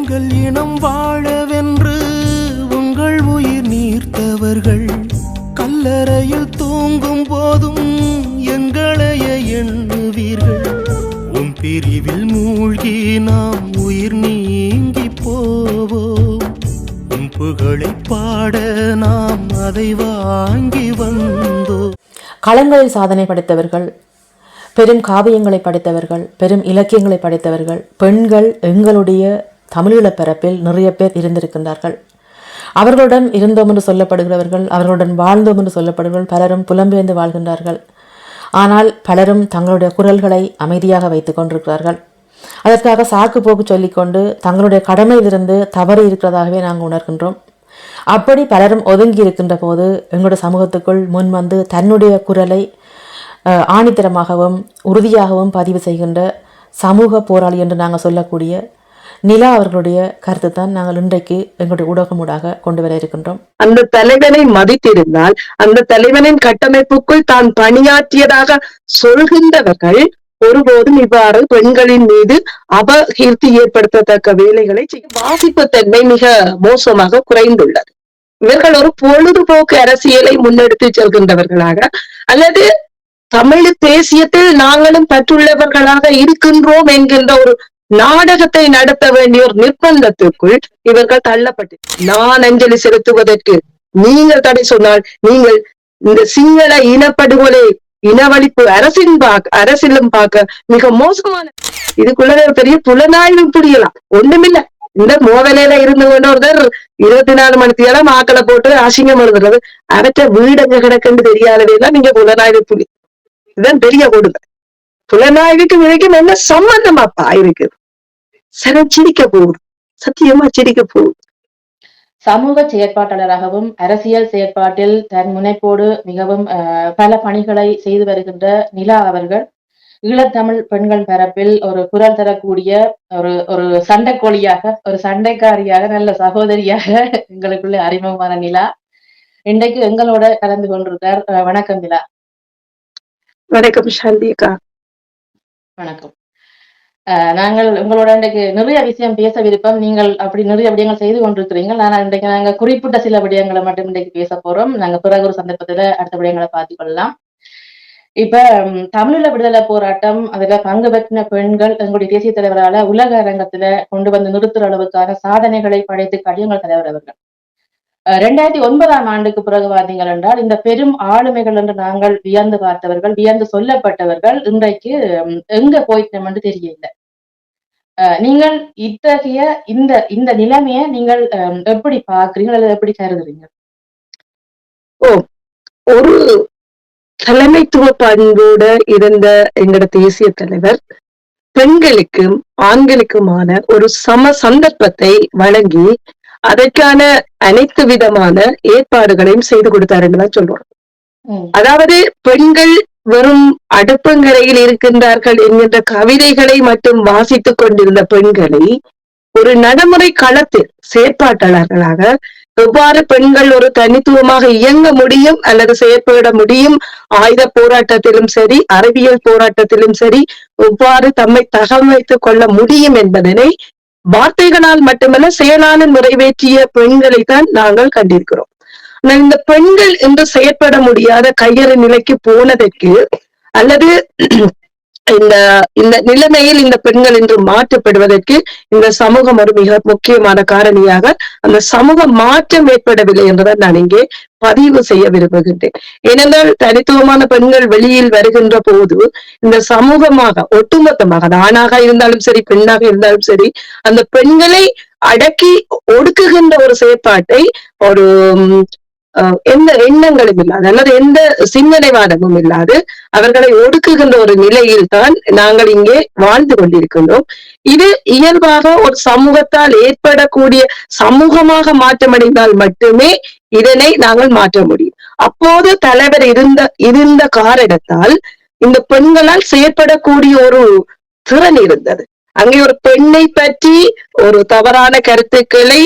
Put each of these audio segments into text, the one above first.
எங்கள் இனம் வாழவென்று உங்கள் உயிர் நீர்த்தவர்கள் கல்லறையில் தூங்கும் போதும் எங்களைய எண்ணுவீர்கள். உன் பிரிவில் மூழ்கி நாம் உயிர் நீங்கி போவோம். உன் புகழை பாட நாம் அதை வாங்கி வந்தோம். களங்களில் சாதனை படைத்தவர்கள், பெரும் காவியங்களை படைத்தவர்கள், பெரும் இலக்கியங்களை படைத்தவர்கள், பெண்கள் எங்களுடைய தமிழீழப் பரப்பில் நிறைய பேர் இருந்திருக்கின்றார்கள். அவர்களுடன் இருந்தோம் என்று சொல்லப்படுகிறவர்கள், அவர்களுடன் வாழ்ந்தோம் என்று சொல்லப்படுகிறவர்கள் பலரும் புலம்பெயர்ந்து வாழ்கின்றார்கள். ஆனால் பலரும் தங்களுடைய குரல்களை அமைதியாக வைத்துக் கொண்டிருக்கிறார்கள். அதற்காக சாக்கு போக்கு சொல்லிக்கொண்டு தங்களுடைய கடமையிலிருந்து தவறு இருக்கிறதாகவே நாங்கள் உணர்கின்றோம். அப்படி பலரும் ஒதுங்கி இருக்கின்ற போது எங்களுடைய சமூகத்துக்குள் முன் வந்து தன்னுடைய குரலை ஆணித்தரமாகவும் உறுதியாகவும் பதிவு செய்கின்ற சமூக போராளி என்று நாங்கள் சொல்லக்கூடிய நிலா அவர்களுடைய கருத்து தான் நாங்கள் இன்றைக்கு எங்களுடைய ஊடகமூடாக கொண்டு வர இருக்கின்றோம். அந்த தலைவனை மதித்திருந்தால் அந்த தலைவனின் கட்டமைப்புக்குள் தான் பணியாற்றியதாக சொல்கின்றவர்கள் ஒருபோதும் இவ்வாறு பெண்களின் மீது அபகீர்த்தி ஏற்படுத்தத்தக்க வேலைகளை செய்ய வாசிப்பு தன்மை மிக மோசமாக குறைந்துள்ளது. இவர்கள் ஒரு பொழுதுபோக்கு அரசியலை முன்னெடுத்து செல்கின்றவர்களாக அல்லது தமிழ் தேசியத்தில் நாங்களும் பற்றுள்ளவர்களாக இருக்கின்றோம் என்கின்ற ஒரு நாடகத்தை நடத்த வேண்டிய ஒரு நிர்பந்தத்திற்குள் இவர்கள் தள்ளப்பட்டு நான் அஞ்சலி செலுத்துவதற்கு நீங்கள் தடை சொன்னால் நீங்கள் இந்த சிங்கள இனப்படுகொலை இனவழிப்பு அரசியலும் பார்க்க மிக மோசமான இதுக்குள்ள பெரிய புலனாய்வு புரியலாம் ஒண்ணுமில்ல. இந்த மோதலையில இருந்து கொண்டு ஒருத்தர் 24 மணி நேரம் ஆக்களை போட்டு அசிங்கம் எழுதுறது அவற்றை வீடங்க கிடக்குன்னு தெரியாதவையெல்லாம் நீங்க புலனாய்வு புரி இதுதான் பெரிய கொடுமை. புலனாய்வுக்கு விலைக்கும் என்ன சம்பந்தமாப்பா இருக்குது. சரி சிரிக்க போகுது, சத்தியமா சிரிக்க போகுது. சமூக செயற்பாட்டாளராகவும் அரசியல் செயற்பாட்டில் தன் முனைப்போடு மிகவும் பல பணிகளை செய்து வருகின்ற நிலா அவர்கள் ஈழத்தமிழ் பெண்கள் பரப்பில் ஒரு குரல் தரக்கூடிய ஒரு ஒரு சண்டைக்கோழியாக, ஒரு சண்டைக்காரியாக, நல்ல சகோதரியாக எங்களுக்குள்ள அறிமுகமான நிலா இன்றைக்கு எங்களோட கலந்து கொண்டிருக்கார். வணக்கம் நிலா. வணக்கம் சாந்திகா. வணக்கம். நாங்கள் உங்களோட இன்றைக்கு நிறைய விஷயம் பேச விருப்பம். நீங்கள் அப்படி நிறைய விடயங்கள் செய்து கொண்டிருக்கிறீங்க. ஆனால் இன்றைக்கு நாங்க குறிப்பிட்ட சில விடயங்களை மட்டும் இன்றைக்கு பேச போறோம். நாங்க பிறகு ஒரு சந்தர்ப்பத்துல அடுத்த விடயங்களை பார்த்துக் கொள்ளலாம். இப்ப தமிழீழ விடுதலை போராட்டம் அதுல பங்கு பெற்ற பெண்கள் எங்களுடைய தேசிய தலைவரால உலக அரங்கத்துல கொண்டு வந்து நிறுத்துற அளவுக்கான சாதனைகளை படைத்து கடியங்கள் தலைவர் அவர்கள் 2009ஆம் ஆண்டுக்கு பிறகு பார்த்தீங்கள் என்றால் இந்த பெரும் ஆளுமைகள் என்று நாங்கள் வியந்து பார்த்தவர்கள், வியந்து சொல்லப்பட்டவர்கள் இன்றைக்கு எங்க போயிட்டோம் என்று தெரியல. நீங்கள் இத்தகைய இந்த இந்த நிலைமையை நீங்கள் எப்படி பாக்குறீங்க அல்லது எப்படி கருதுறீங்க? ஒரு தலைமைத்துவ பண்போட இருந்த எங்கட தேசிய தலைவர் பெண்களுக்கும் ஆண்களுக்குமான ஒரு சம சந்தர்ப்பத்தை வழங்கி அதற்கான அனைத்து விதமான ஏற்பாடுகளையும் செய்து கொடுத்தாருன்னு தான் சொல்றோம். அதாவது பெண்கள் வெறும் அடுப்பங்கரையில் இருக்கின்றார்கள் என்கின்ற கவிதைகளை மட்டும் வாசித்துக் கொண்டிருந்த பெண்களை ஒரு நடைமுறை களத்தில் செயற்பாட்டாளர்களாக எவ்வாறு பெண்கள் ஒரு தனித்துவமாக இயங்க முடியும் அல்லது செயற்பட முடியும், ஆயுத போராட்டத்திலும் சரி அறிவியல் போராட்டத்திலும் சரி எவ்வாறு தம்மை தகவமைத்துக் கொள்ள முடியும் என்பதனை வார்த்தைகளால் மட்டுமல்ல செயலாலும் நிறைவேற்றிய பெண்களை தான் நாங்கள் கண்டிருக்கிறோம். ஆனால் இந்த பெண்கள் என்று செயற்பட முடியாத கையறு நிலைக்கு போனதற்கு அல்லது இந்த நிலைமையில் இந்த பெண்கள் என்று மாற்றப்படுவதற்கு இந்த சமூகம் ஒரு மிக முக்கியமான காரணியாக அந்த சமூக மாற்றம் ஏற்படவில்லை என்றுதான் நான் இங்கே பதிவு செய்ய விரும்புகின்றேன். ஏனென்றால் தனித்துவமான பெண்கள் வெளியில் வருகின்ற போது இந்த சமூகமாக ஒட்டுமொத்தமாக அது ஆணாக இருந்தாலும் சரி பெண்ணாக இருந்தாலும் சரி அந்த பெண்களை அடக்கி ஒடுக்குகின்ற ஒரு செயற்பாட்டை ஒரு எந்த எண்ணங்களும் இல்லாது அல்லது எந்த சிந்தனைவாதமும் இல்லாது அவர்களை ஒடுக்குகின்ற ஒரு நிலையில் தான் நாங்கள் இங்கே வாழ்ந்து கொண்டிருக்கின்றோம். இது இயல்பாக ஒரு சமூகத்தால் ஏற்படக்கூடிய சமூகமாக மாற்றமடைந்தால் மட்டுமே இதனை நாங்கள் மாற்ற முடியும். அப்போது தலைவர் இருந்த காரணத்தால் இந்த பெண்களால் செயற்படக்கூடிய ஒரு திறன் இருந்தது. அங்கே ஒரு பெண்ணை பற்றி ஒரு தவறான கருத்துக்களை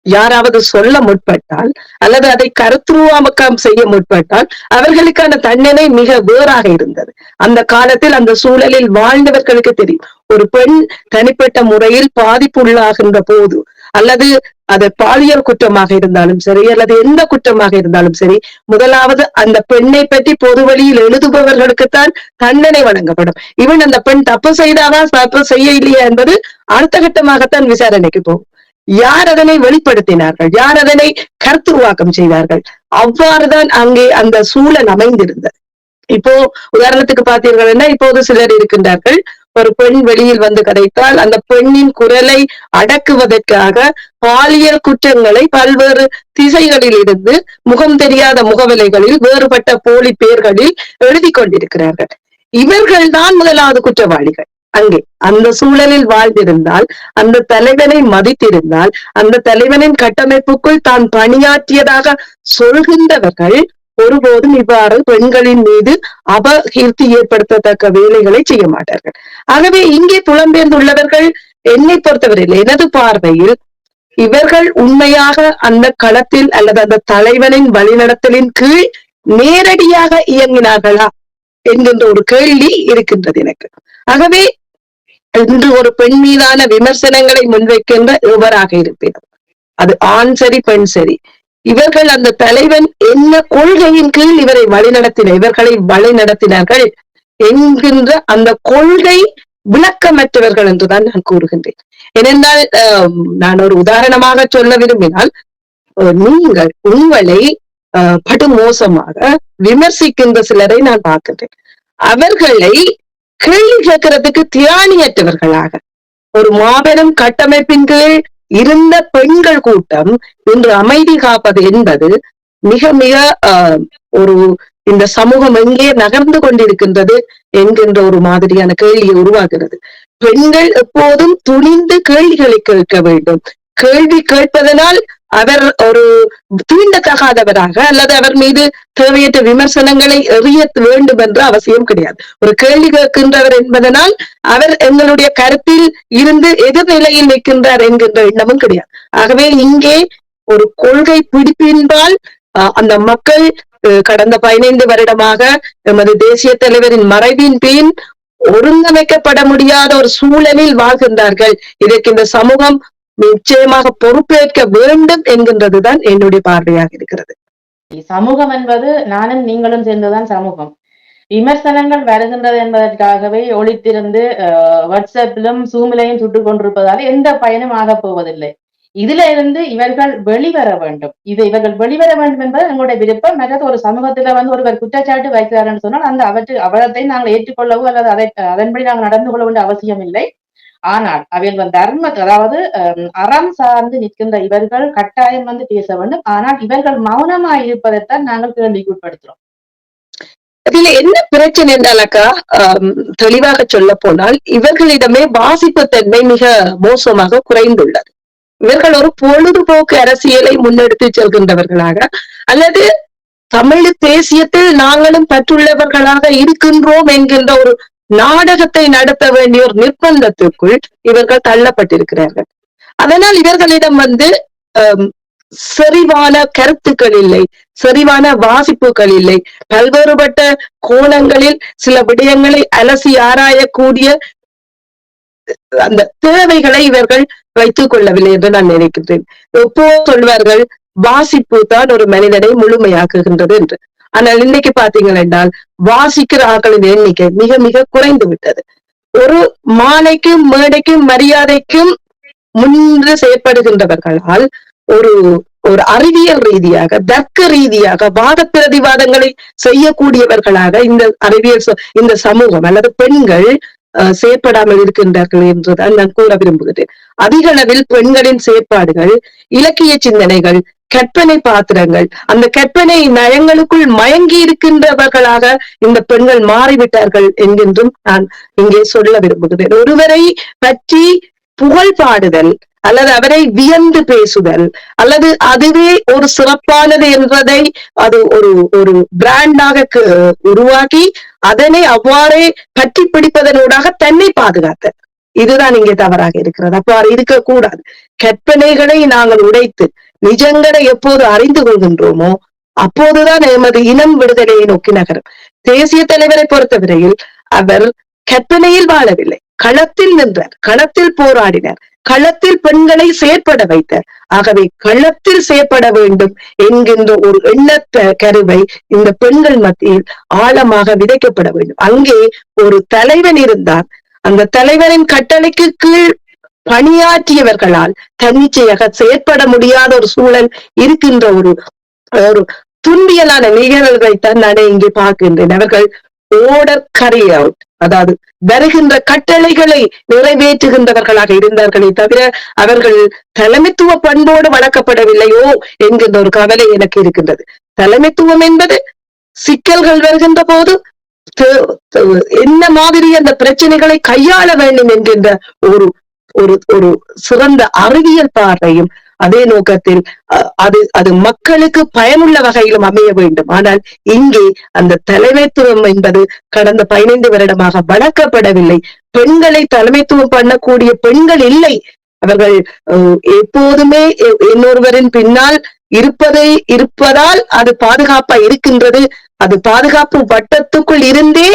யாராவது சொல்ல முற்பட்டால் அல்லது அதை கருத்துருவாக்கம் செய்ய முற்பட்டால் அவர்களுக்கான தண்டனை மிக வேறாக இருந்தது. அந்த காலத்தில் அந்த சூழலில் வாழ்ந்தவர்களுக்கு தெரியும். ஒரு பெண் தனிப்பட்ட முறையில் பாதிப்புள்ளாகின்ற போது அல்லது அது பாலியல் குற்றமாக இருந்தாலும் சரி அல்லது எந்த குற்றமாக இருந்தாலும் சரி, முதலாவது அந்த பெண்ணை பற்றி பொது வழியில் எழுதுபவர்களுக்குத்தான் தண்டனை வழங்கப்படும். இவன் அந்த பெண் தப்பு செய்தாவா தப்பு செய்ய இல்லையா என்பது அடுத்த கட்டமாகத்தான் விசாரணைக்கு போகும். யார் அதனை வெளிப்படுத்தினார்கள், யார் அதனை கருத்துருவாக்கம் செய்தார்கள், அவ்வாறுதான் அங்கே அந்த சூழல் அமைந்திருந்தது. இப்போ உதாரணத்துக்கு பார்த்தீர்கள்னா, இப்போது சிலர் இருக்கின்றார்கள், ஒரு பெண் வெளியில் வந்து கதைத்தால் அந்த பெண்ணின் குரலை அடக்குவதற்காக பாலியல் குற்றங்களை பல்வேறு திசைகளில் இருந்து முகம் தெரியாத முகவலைகளில் வேறுபட்ட போலி பெயர்களில் எழுதி கொண்டிருக்கிறார்கள். இவர்கள்தான் முதலாவது குற்றவாளிகள். அங்கே அந்த சூழலில் வாழ்ந்திருந்தால், அந்த தலைவனை மதித்திருந்தால், அந்த தலைவனின் கட்டமைப்புக்குள் தான் பணியாற்றியதாக சொல்கின்றவர்கள் ஒருபோதும் இவ்வாறு பெண்களின் மீது அபகீர்த்தி ஏற்படுத்தத்தக்க வேலைகளை செய்ய மாட்டார்கள். ஆகவே இங்கே புலம்பெயர்ந்துள்ளவர்கள் என்னை பொறுத்தவரையில், எனது பார்வையில், இவர்கள் உண்மையாக அந்த களத்தில் அல்லது அந்த தலைவனின் வழிநடத்தலின் கீழ் நேரடியாக இயங்கினார்களா என்கின்ற ஒரு கேள்வி இருக்கின்றது எனக்கு. ஆகவே இன்று ஒரு பெண் மீதான விமர்சனங்களை முன்வைக்கின்ற எவராக இருப்பினும், அது ஆண் சரி பெண் சரி, இவர்கள் அந்த தலைவன் என்ன கொள்கையின் கீழ் இவரை இவர்களை வழிநடத்தினார்கள் என்கின்ற அந்த கொள்கை விளக்கமற்றவர்கள் என்றுதான் நான் கூறுகின்றேன். ஏனென்றால் நான் ஒரு உதாரணமாக சொல்ல விரும்பினால், நீங்கள் உங்களை படுமோசமாக விமர்சிக்கின்ற சிலரை நான் பார்க்கின்றேன். அவர்களை கேள்வி கேட்கறதுக்கு திராணியற்றவர்களாக ஒரு மாபெரும் கட்டமைப்பின் கீழ் இருந்த பெண்கள் கூட்டம் இன்று அமைதி காப்பது என்பது மிக மிக ஒரு இந்த சமூகம் எங்கே நகர்ந்து கொண்டிருக்கின்றது என்கின்ற ஒரு மாதிரியான கேள்வியை உருவாகிறது. பெண்கள் எப்போதும் துணிந்து கேள்விகளை கேட்க வேண்டும். கேள்வி கேட்பதனால் அவர் ஒரு தீண்டத்தகாதவராக அல்லது அவர் மீது தேவையற்ற விமர்சனங்களை எறிய வேண்டும் என்ற அவசியம் கிடையாது. ஒரு கேள்வி கேட்கின்றவர் என்பதனால் அவர் எங்களுடைய கருத்தில் இருந்து எதிர்நிலையில் நிற்கின்றார் என்கின்ற எண்ணமும் கிடையாது. ஆகவே இங்கே ஒரு கொள்கை பிடிப்பின்பால் அந்த மக்கள் கடந்த 15 வருடமாக எமது தேசிய தலைவரின் மறைவின் பின் ஒருங்கமைக்கப்பட முடியாத ஒரு சூழலில் வாழ்கின்றார்கள். இதற்கு இந்த சமூகம் நிச்சயமாக பொறுப்பேற்க வேண்டும் என்கின்றதுதான் என்னுடைய பார்வையாக இருக்கிறது. சமூகம் என்பது நானும் நீங்களும் சேர்ந்துதான் சமூகம். விமர்சனங்கள் வருகின்றது என்பதற்காகவே ஒளித்திருந்து வாட்ஸ்அப்பிலும் சூமிலையும் சுட்டுக் கொண்டிருப்பதால் எந்த பயனும் ஆகப் போவதில்லை. இதுல இருந்து இவர்கள் வெளிவர வேண்டும். இவர்கள் வெளிவர வேண்டும் என்பது எங்களுடைய விருப்பம். மற்றது ஒரு சமூகத்துல ஒருவர் குற்றச்சாட்டு வைக்கிறார் சொன்னால் அந்த அவலத்தை நாங்கள் ஏற்றுக்கொள்ளவோ அல்லது அதன்படி நாங்கள் நடந்து கொள்ள வேண்டிய அவசியம் இல்லை. ஆனால் அவர்கள் தர்மத்தை, அதாவது அறம் சார்ந்து நிற்கின்ற இவர்கள் கட்டாயம் பேச வேண்டும். ஆனால் இவர்கள் மௌனமா இருப்பதைத்தான் நாங்கள் கேள்விக்குட்படுத்துறோம். இதுல என்ன பிரச்சனை என்றாலக்கா, தெளிவாக சொல்ல போனால் இவர்களிடமே வாசிப்பு தன்மை மிக மோசமாக குறைந்துள்ளது. இவர்கள் ஒரு பொழுதுபோக்கு அரசியலை முன்னெடுத்து செல்கின்றவர்களாக அல்லது தமிழ் தேசியத்தில் நாங்களும் பற்றுள்ளவர்களாக இருக்கின்றோம் என்கின்ற ஒரு நாடகத்தை நடத்த வேண்டிய ஒரு நிர்பந்தத்திற்குள் இவர்கள் தள்ளப்பட்டிருக்கிறார்கள். அதனால் இவர்களிடம் செறிவான கருத்துக்கள் இல்லை, செறிவான வாசிப்புகள் இல்லை, பல்வேறுபட்ட கோணங்களில் சில விடயங்களை அலசி ஆராயக்கூடிய அந்த தேவைகளை இவர்கள் வைத்துக் கொள்ளவில்லை என்று நான் நினைக்கின்றேன். எப்போ சொல்வார்கள், வாசிப்பு தான் ஒரு மனிதனை முழுமையாக்குகின்றது என்று. ஆனால் இன்னைக்கு பாத்தீங்கள் என்றால் வாசிக்கிற ஆட்களின் எண்ணிக்கை மிக மிக குறைந்து விட்டது. ஒரு மாலைக்கும் மேடைக்கும் மரியாதைக்கும் முன்று செயற்படுகின்றவர்களால் ஒரு ஒரு அறிவியல் ரீதியாக தர்க்க ரீதியாக வாத பிரதிவாதங்களை செய்யக்கூடியவர்களாக இந்த அறிவியல் இந்த சமூகம் அல்லது பெண்கள் செயற்படாமல் இருக்கின்றார்கள் என்றுதான் நான் கூற விரும்புகிறேன். அதிக அளவில் பெண்களின் செயற்பாடுகள், இலக்கிய சிந்தனைகள், கற்பனை பாத்திரங்கள், அந்த கற்பனை நயங்களுக்குள் மயங்கி இருக்கின்றவர்களாக இந்த பெண்கள் மாறிவிட்டார்கள் என்கின்றும் நான் இங்கே சொல்ல விரும்புகிறேன். ஒருவரை பற்றி புகழ் பாடுதல் அல்லது அவரை வியந்து பேசுதல் அல்லது அதுவே ஒரு சிறப்பானது என்பதை அது ஒரு பிராண்டாக உருவாக்கி அதனை அவ்வாறே பற்றி பிடிப்பதனூடாக தன்னை பாதுகாத்த இதுதான் இங்கே தவறாக இருக்கிறது. அப்போ இருக்கக்கூடாது. கற்பனைகளை நாங்கள் உடைத்து நிஜங்களை எப்போது அறிந்து கொள்கின்றோமோ அப்போதுதான் எமது இனம் விடுதலையை நோக்கி நகரும். தேசிய தலைவரை பொறுத்தவரையில் அவர் கற்பனையில் வாழவில்லை, களத்தில் நின்றார், களத்தில் போராடினார், களத்தில் பெண்களை செயற்பட வைத்தார். ஆகவே களத்தில் செயற்பட வேண்டும் என்கின்ற ஒரு எண்ண கருவை இந்த பெண்கள் மத்தியில் ஆழமாக விதைக்கப்பட வேண்டும். அங்கே ஒரு தலைவன் இருந்தார். அந்த தலைவரின் கட்டளைக்கு கீழ் பணியாற்றியவர்களால் தன்னிச்சையாக செயற்பட முடியாத ஒரு சூழல் இருக்கின்ற ஒரு துன்பியலான நிகழ்வுகளைத்தான் நான் இங்கே பார்க்கின்றேன். அவர்கள் ஓடர் கரி அவுட், அதாவது வருகின்ற கட்டளைகளை நிறைவேற்றுகின்றவர்களாக இருந்தார்களே தவிர அவர்கள் தலைமைத்துவ பண்போடு வளர்க்கப்படவில்லையோ என்கின்ற ஒரு கவலை எனக்கு இருக்கின்றது. தலைமைத்துவம் என்பது சிக்கல்கள் வருகின்ற போது என்ன மாதிரி அந்த பிரச்சனைகளை கையாள வேண்டும் என்கின்ற ஒரு ஒரு ஒரு சிறந்த அறிவியல் பார்வையும் அதே நோக்கத்தில் அது மக்களுக்கு பயனுள்ள வகையிலும் அமைய வேண்டும். ஆனால் இங்கே அந்த தலைமைத்துவம் என்பது கடந்த 15 வருடமாக வளர்க்கப்படவில்லை. பெண்களை தலைமைத்துவம் பண்ணக்கூடிய பெண்கள் இல்லை. அவர்கள் எப்போதுமே இன்னொருவரின் பின்னால் இருப்பதால் அது பாதுகாப்பா இருக்கின்றது. அது பாதுகாப்பு வட்டத்துக்குள் இருந்தே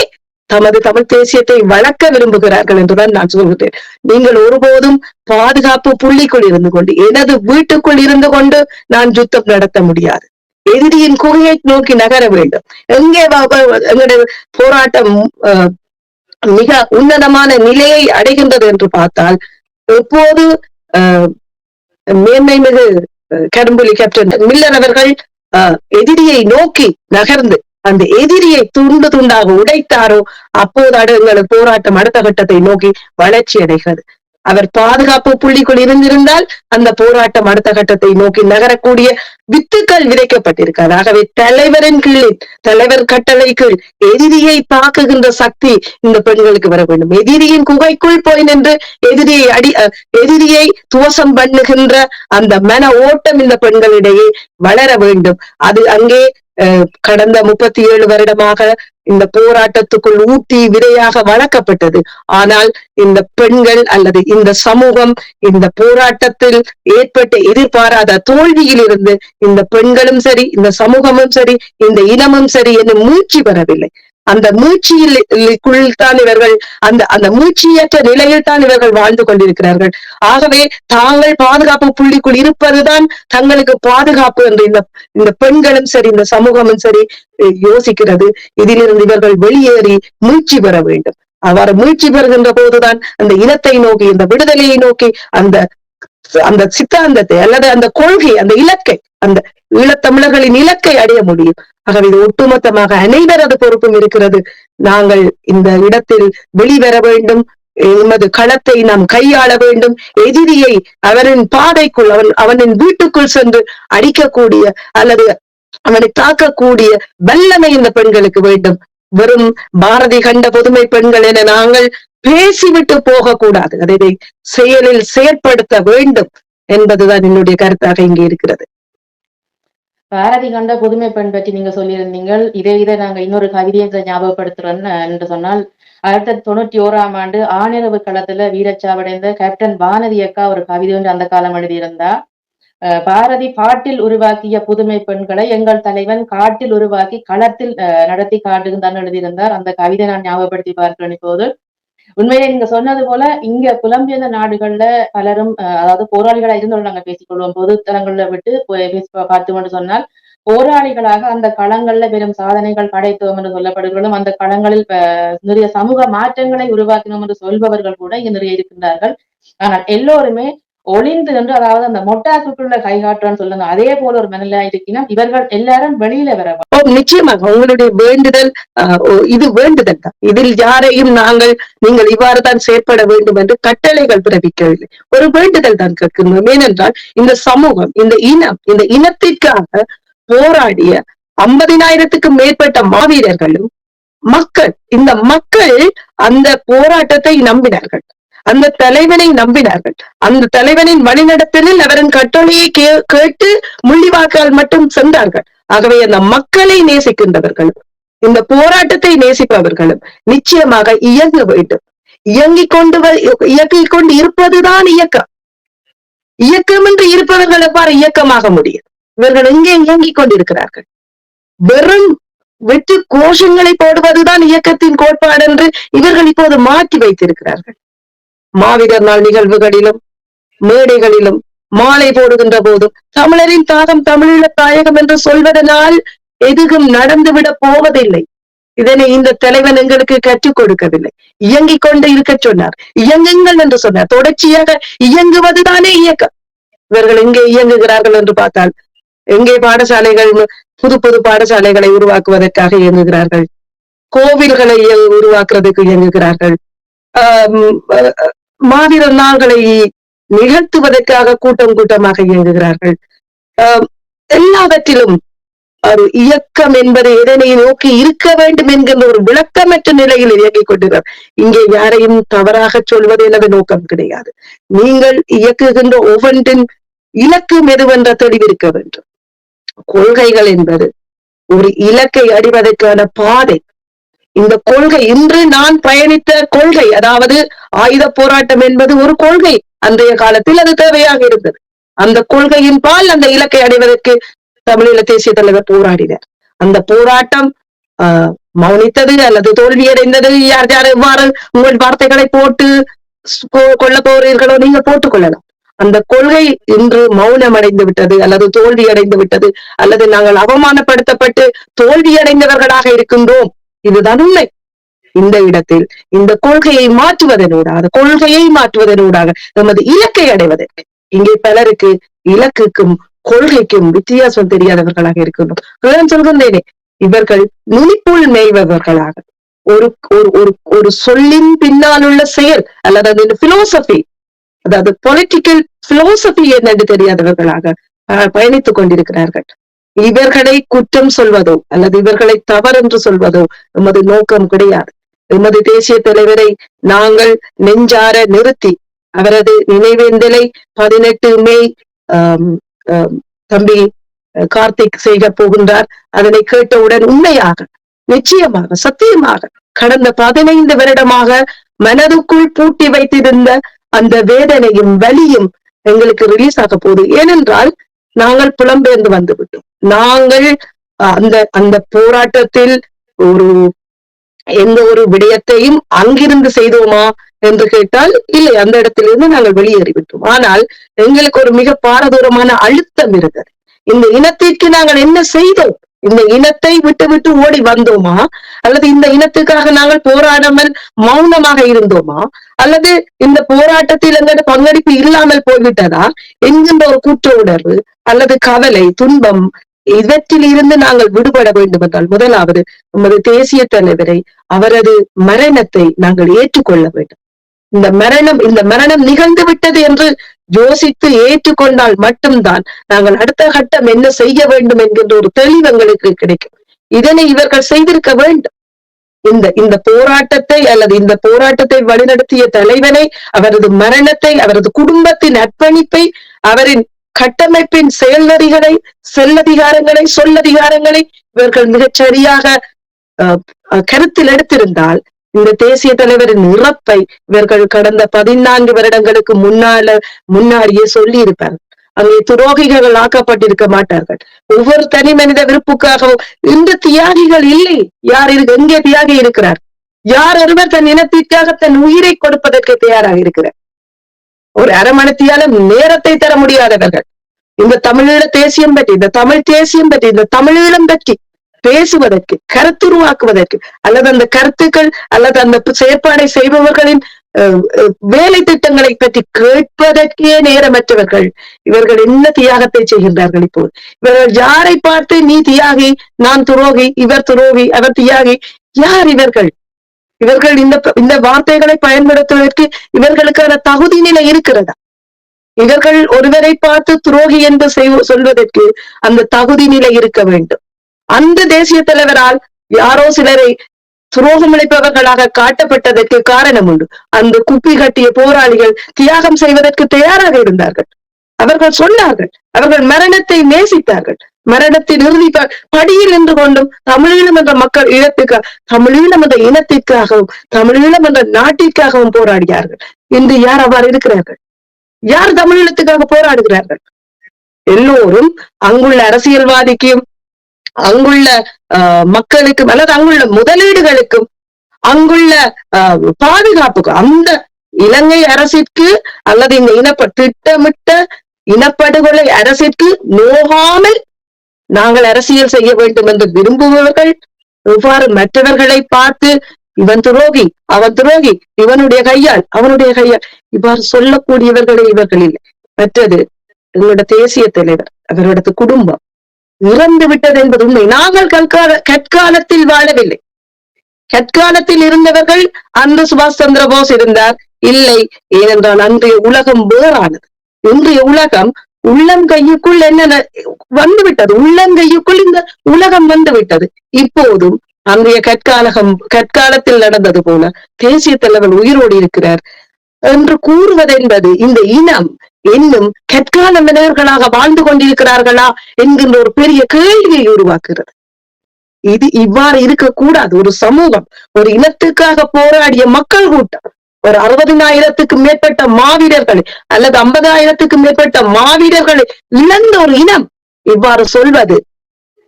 தமது தமிழ் தேசியத்தை வளர்க்க விரும்புகிறார்கள் என்றுதான் நான் சொல்கிறேன். நீங்கள் ஒருபோதும் பாதுகாப்பு புள்ளிக்குள் இருந்து கொண்டு, எனது வீட்டுக்குள் இருந்து கொண்டு நான் யுத்தம் நடத்த முடியாது. எதிரியின் குகையை நோக்கி நகர வேண்டும். எங்கே எங்களுடைய போராட்டம் மிக உன்னதமான நிலையை அடைகின்றது என்று பார்த்தால், எப்போது மேன்மை மிகு கரும்புலி கேப்டன் மில்லர் அவர்கள் எதிரியை நோக்கி நகர்ந்து அந்த எதிரியை துண்டு துண்டாக உடைத்தாரோ அப்போது எங்களது போராட்டம் அடுத்த கட்டத்தை நோக்கி வளர்ச்சி அடைகிறது. அவர் பாதுகாப்பு புள்ளிக்குள் இருந்திருந்தால் அந்த போராட்டம் அடுத்த கட்டத்தை நோக்கி நகரக்கூடிய வித்துக்கள் விதைக்கப்பட்டிருக்காது. ஆகவே தலைவரின் கீழ், தலைவர் கட்டளை கீழ் எதிரியை தாக்குகின்ற சக்தி இந்த பெண்களுக்கு வர வேண்டும். எதிரியின் குகைக்குள் போய் நின்று எதிரியை துவசம் பண்ணுகின்ற அந்த மன ஓட்டம் இந்த பெண்களிடையே வளர வேண்டும். அது அங்கே கடந்த 37 வருடமாக இந்த போராட்டத்துக்குள் ஊட்டி விதையாக வளர்க்கப்பட்டது. ஆனால் இந்த பெண்கள் அல்லது இந்த சமூகம் இந்த போராட்டத்தில் ஏற்பட்ட எதிர்பாராத தோல்வியில் இருந்து இந்த பெண்களும் சரி, இந்த சமூகமும் சரி, இந்த இனமும் சரி என்று மூச்சு பெறவில்லை. அந்த மூச்சியில்தான் இவர்கள் அந்த மூச்சியற்ற நிலையில் தான் இவர்கள் வாழ்ந்து கொண்டிருக்கிறார்கள். ஆகவே தாங்கள் பாதுகாப்பு புள்ளிக்குள் இருப்பதுதான் தங்களுக்கு பாதுகாப்பு என்று இந்த பெண்களும் சரி, இந்த சமூகமும் சரி யோசிக்கிறது. இதிலிருந்து இவர்கள் வெளியேறி மூச்சு பெற வேண்டும். அவ்வாறு மூச்சு பெறுகின்ற போதுதான் அந்த இனத்தை நோக்கி, இந்த விடுதலையை நோக்கி, அந்த சித்தாந்தத்தை அல்லது அந்த கொள்கை, அந்த இலக்கை, அந்த ஈழத்தமிழர்களின் இலக்கை அடைய முடியும். ஆகவே இது ஒட்டுமொத்தமாக அனைவரது பொறுப்பும் இருக்கிறது. நாங்கள் இந்த இடத்தில் வெளிவர வேண்டும். எமது களத்தை நாம் கையாள வேண்டும். எதிரியை அவனின் பாதைக்குள், அவனின் வீட்டுக்குள் சென்று அடிக்கக்கூடிய அல்லது அவனை தாக்கக்கூடிய வல்லமை இந்த பெண்களுக்கு வேண்டும். வெறும் பாரதி கண்ட புதுமை பெண்கள் என நாங்கள் பேசிவிட்டு போகக்கூடாது. அதை செயலில் செயற்படுத்த வேண்டும் என்பதுதான் என்னுடைய கருத்தாக இங்கே இருக்கிறது. பாரதி கண்ட புதுமை பெண் பற்றி நீங்க சொல்லியிருந்தீங்கள். இதை நாங்க இன்னொரு கவிதையை ஞாபகப்படுத்துறோம் என்று சொன்னால், 1991 ஆனிரவு களத்துல வீரச்சாவடைந்த கேப்டன் வானதி அக்கா ஒரு கவிதை ஒன்று அந்த காலம் எழுதியிருந்தா. பாரதி பாட்டில் உருவாக்கிய புதுமை பெண்களை எங்கள் தலைவன் காட்டில் உருவாக்கி களத்தில் நடத்தி காட்டுகின்றான் எழுதியிருந்தார். அந்த கவிதை நான் ஞாபகப்படுத்தி பார்க்கிறேன் இப்போது. உண்மையிலே நீங்க சொன்னது போல இங்க புலம்பெயர்ந்த நாடுகள்ல பலரும் அதாவது போராளிகளா இருந்தவர்கள் நாங்க பேசிக்கொள்வோம். பொது தளங்கள்ல விட்டு பார்த்தோம் என்று சொன்னால், போராளிகளாக அந்த களங்கள்ல பெரும் சாதனைகள் படைத்தோம் என்று சொல்லப்படுகிறோம். அந்த களங்களில் நிறைய சமூக மாற்றங்களை உருவாக்கினோம் என்று சொல்பவர்கள் கூட இங்க நிறைய இருக்கின்றார்கள். ஆனால் எல்லோருமே ஒளிந்து நின்று, அதாவது அந்த மொட்டாக்குள்ள கைகாட்டுறான்னு சொல்லுங்க, அதே போல ஒரு மனநிலை இருக்கணும். இவர்கள் எல்லாரும் வெளியில வர நிச்சயமாக உங்களுடைய வேண்டுதல் இது வேண்டுதல் தான். இதில் யாரையும் நீங்கள் இவ்வாறு தான் செயற்பட வேண்டும் என்று கட்டளைகள் பிறப்பிக்கவில்லை. ஒரு வேண்டுதல் தான் கேட்கணும். ஏனென்றால் இந்த சமூகம், இந்த இனம், இந்த இனத்திற்காக போராடிய 50,000க்கும் மேற்பட்ட மாவீரர்களும் மக்கள், இந்த மக்கள் அந்த போராட்டத்தை நம்பினார்கள், அந்த தலைவனை நம்பினார்கள். அந்த தலைவனின் வழிநடத்தலில் அவரின் கட்டளையை கேட்டு முள்ளிவாக்கால் மட்டும் சென்றார்கள். ஆகவே அந்த மக்களை நேசிக்கின்றவர்களும் இந்த போராட்டத்தை நேசிப்பவர்களும் நிச்சயமாக இயங்க வேண்டும். இயக்கிக் கொண்டு இருப்பதுதான் இயக்கம். இயக்கம் என்று இருப்பவர்கள் எவ்வாறு இயக்கமாக முடியும்? இவர்கள் எங்கே இயங்கிக் கொண்டிருக்கிறார்கள்? வெறும் வெற்று கோஷங்களை போடுவதுதான் இயக்கத்தின் கோட்பாடு என்று இவர்கள் இப்போது மாற்றி வைத்திருக்கிறார்கள். மாவீரர் நாள் நிகழ்வுகளிலும் மேடைகளிலும் மாலை போடுகின்ற போதும் தமிழரின் தாகம் தமிழீழ தாயகம் என்று சொல்வதனால் எதுவும் நடந்துவிடப் போவதில்லை. இதனை இந்த தலைவன் எங்களுக்கு கற்றுக் கொடுக்கவில்லை. இயங்கிக் கொண்டு இருக்க சொன்னார். இயங்குங்கள் என்று சொன்னார். தொடர்ச்சியாக இயங்குவதுதானே இயக்கம். இவர்கள் எங்கே இயங்குகிறார்கள் என்று பார்த்தால், எங்கே பாடசாலைகள், புது புது பாடசாலைகளை உருவாக்குவதற்காக இயங்குகிறார்கள். கோவில்களை உருவாக்குறதுக்கு இயங்குகிறார்கள். மாவீரர் நாள்களை நிகழ்த்துவதற்காக கூட்டம் கூட்டமாக இயங்குகிறார்கள். எல்லாவற்றிலும் ஒரு இயக்கம் என்பது எதனை நோக்கி இருக்க வேண்டும் என்கின்ற ஒரு விளக்கமற்ற நிலையில் இயங்கிக் கொண்டிருக்கிறார். இங்கே யாரையும் தவறாக சொல்வது எனது நோக்கம் கிடையாது. நீங்கள் இயக்குகின்ற ஒவ்வொன்றின் இலக்கு எதுவென்ற தெளிவிருக்க வேண்டும். கொள்கைகள் என்பது ஒரு இலக்கை அடைவதற்கான பாதை. இந்த கொள்கை இன்று நான் பயணித்த கொள்கை, அதாவது ஆயுத போராட்டம் என்பது ஒரு கொள்கை. அன்றைய காலத்தில் அது தேவையாக இருந்தது. அந்த கொள்கையின் பால் அந்த இலக்கை அடைவதற்கு தமிழீழ தேசிய தலைவர் போராடினார். அந்த போராட்டம் மௌனித்தது அல்லது தோல்வியடைந்தது. யார் யார் எவ்வாறு உங்கள் வார்த்தைகளை போட்டு கொள்ள போறீர்களோ நீங்க போட்டுக் கொள்ளலாம். அந்த கொள்கை இன்று மௌனம் அடைந்து விட்டது, அல்லது தோல்வி அடைந்து விட்டது, அல்லது நாங்கள் அவமானப்படுத்தப்பட்டு தோல்வி அடைந்தவர்களாக இருக்கின்றோம். இதுதான் உண்மை. இந்த இடத்தில் இந்த கொள்கையை மாற்றுவதனூடாக நமது இலக்கை அடைவதற்கு, இங்கே பலருக்கு இலக்குக்கும் கொள்கைக்கும் வித்தியாசம் தெரியாதவர்களாக இருக்கின்றோம். நான் சொல்கின்றேனே, இவர்கள் நுனிப்புள் மேய்பவர்களாக ஒரு சொல்லின் பின்னால் உள்ள செயல் அல்லது அந்த பிலோசபி, அதாவது பொலிட்டிக்கல் பிலோசபி என்னென்று தெரியாதவர்களாக பயணித்துக் கொண்டிருக்கிறார்கள். இவர்களை குற்றம் சொல்வதோ அல்லது இவர்களை தவறென்று சொல்வதோ எமது நோக்கம் கிடையாது. எமது தேசிய தலைவரை நாங்கள் நெஞ்சார நிறுத்தி அவரது நினைவேந்தலை 18 மே தம்பி கார்த்திக் செய்ய போகின்றார். அதனை கேட்டவுடன் உண்மையாக, நிச்சயமாக, சத்தியமாக கடந்த 15 வருடமாக மனதுக்குள் பூட்டி வைத்திருந்த அந்த வேதனையும் வலியும் எங்களுக்கு ரிலீஸ் ஆக போகுது. ஏனென்றால் நாங்கள் புலம்பெயர்ந்து வந்து விட்டோம். நாங்கள் அந்த போராட்டத்தில் எந்த ஒரு விடயத்தையும் அங்கிருந்து செய்தோமா என்று கேட்டால் இல்லை, அந்த இடத்திலிருந்து நாங்கள் வெளியேறிவிட்டோம். ஆனால் எங்களுக்கு ஒரு மிக பாரதூரமான அழுத்தம் இருந்தது. இந்த இனத்திற்கு நாங்கள் என்ன செய்தோம்? இந்த இனத்தை விட்டு ஓடி வந்தோமா, அல்லது இந்த இனத்துக்காக நாங்கள் போராடாமல் மௌனமாக இருந்தோமா, அல்லது இந்த போராட்டத்தில் எங்களோட பங்களிப்பு இல்லாமல் போய்விட்டதா என்கின்ற ஒரு குற்ற உணர்வு அல்லது கவலை, துன்பம், இவற்றில் இருந்து நாங்கள் விடுபட வேண்டும் என்றால் முதலாவது நமது தேசிய தலைவரை, அவரது மரணத்தை நாங்கள் ஏற்றுக்கொள்ள வேண்டும். இந்த மரணம் நிகழ்ந்து விட்டது என்று யோசித்து ஏற்றுக்கொண்டால் மட்டும்தான் நாங்கள் அடுத்த கட்டம் என்ன செய்ய வேண்டும் என்கின்ற ஒரு தெளிவு எங்களுக்கு கிடைக்கும். இதனை இவர்கள் செய்திருக்க வேண்டும். இந்த போராட்டத்தை அல்லது இந்த போராட்டத்தை வழிநடத்திய தலைவனை, அவரது மரணத்தை, அவரது குடும்பத்தின் அர்ப்பணிப்பை, அவரின் கட்டமைப்பின் செயல்நெறிகளை, செல்லதிகாரங்களை, சொல்லதிகாரங்களை இவர்கள் மிகச் சரியாக கருத்தில் எடுத்திருந்தால் இந்த தேசிய தலைவரின் இறப்பை இவர்கள் கடந்த 14 வருடங்களுக்கு முன்னாடியே சொல்லி இருப்பார்கள். அங்கே துரோகிகள் ஆக்கப்பட்டிருக்க மாட்டார்கள். ஒவ்வொரு தனி மனித விருப்புக்காகவும் இந்த தியாகிகள் இல்லை. யார் எங்கே தியாகி இருக்கிறார்? யார் ஒருவர் தன் இனத்திற்காக தன் உயிரை கொடுப்பதற்கு தயாராக இருக்கிறார்? ஒரு அரமணத்தியாலும் நேரத்தை தர முடியாதவர்கள் இந்த தமிழீழ தேசியம் பற்றி, இந்த தமிழ் தேசியம் பற்றி, இந்த தமிழீழம் பற்றி பேசுவதற்கு, கருத்துருவாக்குவதற்கு, அல்லது அந்த கருத்துக்கள் அல்லது அந்த செயற்பாடை செய்பவர்களின் வேலை திட்டங்களை பற்றி கேட்பதற்கே நேரமற்றவர்கள் இவர்கள் என்ன தியாகத்தை செய்கின்றார்கள்? இப்போது இவர்கள் யாரை பார்த்து நீ தியாகி, நான் துரோகி, இவர் துரோகி, அவர் தியாகி? யார் இவர்கள்? இவர்கள் இந்த வார்த்தைகளை பயன்படுத்துவதற்கு இவர்களுக்கான தகுதி நிலை இருக்கிறதா? இவர்கள் ஒருவரை பார்த்து துரோகி என்று சொல்வதற்கு அந்த தகுதி நிலை இருக்க வேண்டும். அந்த தேசிய தலைவரால் யாரோ சிலரை துரோகம் அளிப்பவர்களாக காட்டப்பட்டதற்கு காரணம் உண்டு. அந்த குப்பி கட்டிய போராளிகள் தியாகம் செய்வதற்கு தயாராக இருந்தார்கள். அவர்கள் சொன்னார்கள், அவர்கள் மரணத்தை நேசித்தார்கள். மரணத்தின் இறுதி படியில் நின்று கொண்டும் தமிழீழம் என்ற மக்கள் தமிழீழம் என்ற இனத்திற்காகவும் தமிழீழம் என்ற நாட்டிற்காகவும் போராடினார்கள். இன்று யார் அவ்வாறு இருக்கிறார்கள்? யார் தமிழீழத்துக்காக போராடுகிறார்கள்? எல்லோரும் அங்குள்ள அரசியல்வாதிக்கும் அங்குள்ள மக்களுக்கும் அல்லது அங்குள்ள முதலீடுகளுக்கும் அங்குள்ள பாதுகாப்புக்கும் அந்த இலங்கை அரசிற்கு அல்லது இந்த திட்டமிட்ட இனப்படுகொலை அரசிற்கு நோகாமல் நாங்கள் அரசியல் செய்ய வேண்டும் என்று விரும்புபவர்கள் எவ்வாறு மற்றவர்களை பார்த்து இவன் துரோகி, அவன் துரோகி, இவனுடைய கையால், அவனுடைய கையால் இவ்வாறு சொல்லக்கூடியவர்களே இவர்கள் இல்லை. மற்றது எங்களோட தேசிய தலைவர், அவரோட குடும்பம் இறந்து விட்டது என்பது உண்மை. நாங்கள் கற்காலத்தில் வாழவில்லை. கற்காலத்தில் இருந்தவர்கள் அன்று சுபாஷ் சந்திர போஸ் இருந்தார் இல்லை. ஏனென்றால் அன்றைய உலகம் வேறானது. இன்றைய உலகம் உள்ளங்கையுக்குள் என்ன வந்துவிட்டது, உள்ளங்கையுக்குள் இந்த உலகம் வந்துவிட்டது. இப்போதும் அன்றைய கற்காலத்தில் நடந்தது போல தேசிய தலைவர் உயிரோடு இருக்கிறார் என்று கூறுவதென்பது இந்த இனம் இன்னும் கற்கால மனிதர்களாக வாழ்ந்து கொண்டிருக்கிறார்களா என்கின்ற ஒரு பெரிய கேள்வியை உருவாக்குகிறது. இது இவ்வாறு இருக்கக்கூடாது. ஒரு சமூகம், ஒரு இனத்துக்காக போராடிய மக்கள் கூட்டம், ஒரு 60,000க்கும் மேற்பட்ட மாவீரர்களை அல்லது 50,000க்கும் மேற்பட்ட மாவீரர்களை இழந்த ஒரு இனம் இவ்வாறு சொல்வது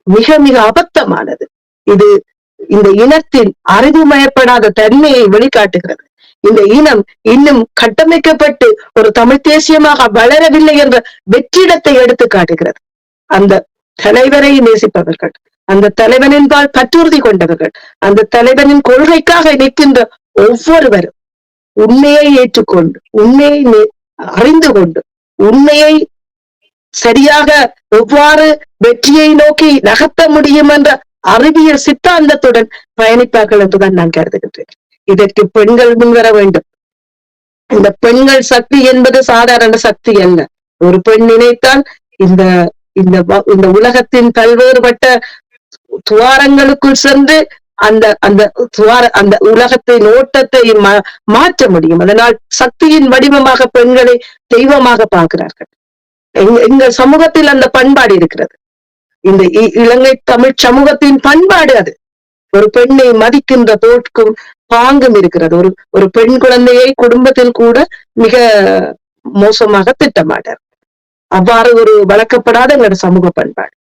மிக மிக அபத்தமானது. இது இந்த இனத்தின் அறிவுமயப்படாத தன்மையை வெளிக்காட்டுகிறது. இந்த இனம் இன்னும் கட்டமைக்கப்பட்டு ஒரு தமிழ் தேசியமாக வளரவில்லை என்ற வெற்றிடத்தை எடுத்து காட்டுகிறது. அந்த தலைவரை நேசிப்பவர்கள், அந்த தலைவனின்பால் பற்றுறுதி கொண்டவர்கள், அந்த தலைவனின் கொள்கைக்காக நிற்கின்ற ஒவ்வொருவரும் உண்மையை ஏற்றுக்கொண்டு, உண்மையை அறிந்து கொண்டு, உண்மையை சரியாக எவ்வாறு வெற்றியை நோக்கி நகர்த்த முடியும் என்ற அறிவியல் சித்தாந்தத்துடன் பயணிப்பார்கள் என்றுதான் நான் கருதுகின்றேன். இதற்கு பெண்கள் முன்வர வேண்டும். இந்த பெண்கள் சக்தி என்பது சாதாரண சக்தி அல்ல. ஒரு பெண் நினைத்தால் இந்த இந்த உலகத்தின் பல்வேறுபட்ட துவாரங்களுக்குள் சென்று அந்த அந்த உலகத்தின் ஓட்டத்தை மாற்ற முடியும். அதனால் சக்தியின் வடிவமாக பெண்களை தெய்வமாக பார்க்கிறார்கள். எங்கள் சமூகத்தில் அந்த பண்பாடு இருக்கிறது. இந்த இலங்கை தமிழ் சமூகத்தின் பண்பாடு அது. ஒரு பெண்ணை மதிக்கின்ற தோற்கும் பாங்கும் இருக்கிறது. ஒரு பெண் குழந்தையை குடும்பத்தில் கூட மிக மோசமாக திட்டமாட்டார். அவ்வாறு ஒரு வளர்க்கப்படாத எங்களோட சமூக பண்பாடு.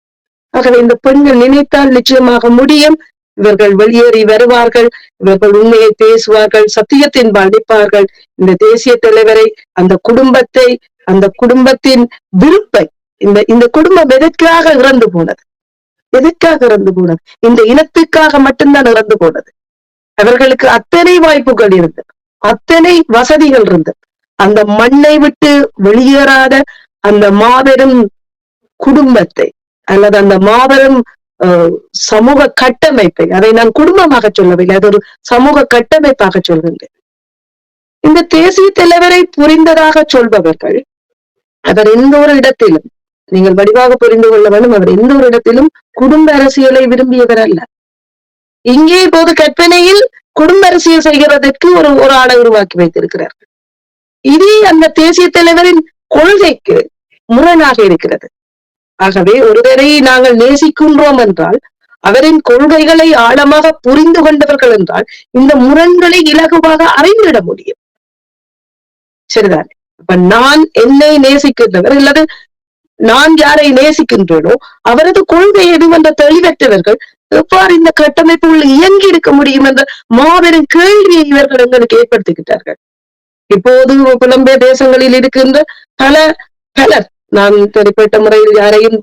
ஆகவே இந்த பெண்கள் நினைத்தால் நிச்சயமாக முடியும். இவர்கள் வெளியேறி வருவார்கள், இவர்கள் உண்மையை பேசுவார்கள், சத்தியத்தின் நிற்பார்கள். இந்த தேசிய தலைவரை, அந்த குடும்பத்தை, அந்த குடும்பத்தின் விருப்பை, இந்த குடும்பம் எதற்காக இறந்து போனது, எதற்காக இறந்து போனது? இந்த இனத்துக்காக மட்டும்தான் இறந்து போனது. அவர்களுக்கு அத்தனை வாய்ப்புகள் இருந்தது, அத்தனை வசதிகள் இருந்தது. அந்த மண்ணை விட்டு வெளியேறாத அந்த மாபெரும் குடும்பத்தை அல்லது அந்த மாபெரும் சமூக கட்டமைப்பை, அதை நான் குடும்பமாக சொல்லவில்லை, அது ஒரு சமூக கட்டமைப்பாக சொல்கின்றேன். இந்த தேசிய தலைவரை புரிந்ததாக சொல்பவர்கள் அவர் எந்த ஒரு இடத்திலும், நீங்கள் வடிவாக புரிந்து கொள்ள வேண்டும், அவர் எந்த ஒரு இடத்திலும் குடும்ப அரசியலை விரும்பியவர் அல்ல. இங்கே இப்போது கற்பனையில் குடும்ப அரசியல் செய்கிறதற்கு ஒரு ஆளை உருவாக்கி வைத்திருக்கிறார்கள். இது அந்த தேசிய தலைவரின் கொள்கைக்கு முரணாக இருக்கிறது. ஆகவே ஒருவரை நாங்கள் நேசிக்கின்றோம் என்றால், அவரின் கொள்கைகளை ஆழமாக புரிந்து கொண்டவர்கள் என்றால், இந்த முரண்களை இலகுவாக அறிந்திட முடியும். சரிதான். இப்ப நான் என்னை நேசிக்கின்றவர் அல்லது நான் யாரை நேசிக்கின்றேனோ அவரது கொள்கை எதுவென்ற தெளிவற்றவர்கள் எவ்வாறு இந்த கட்டமைப்புள்ள இயங்கி இருக்க முடியும் என்ற மாபெரும் கேள்வியை இவர்கள் எங்களுக்கு ஏற்படுத்திக்கிட்டார்கள். இப்போது புலம்பெயர் தேசங்களில் இருக்கின்ற பலர், நான் தனிப்பட்ட முறையில் யாரையும்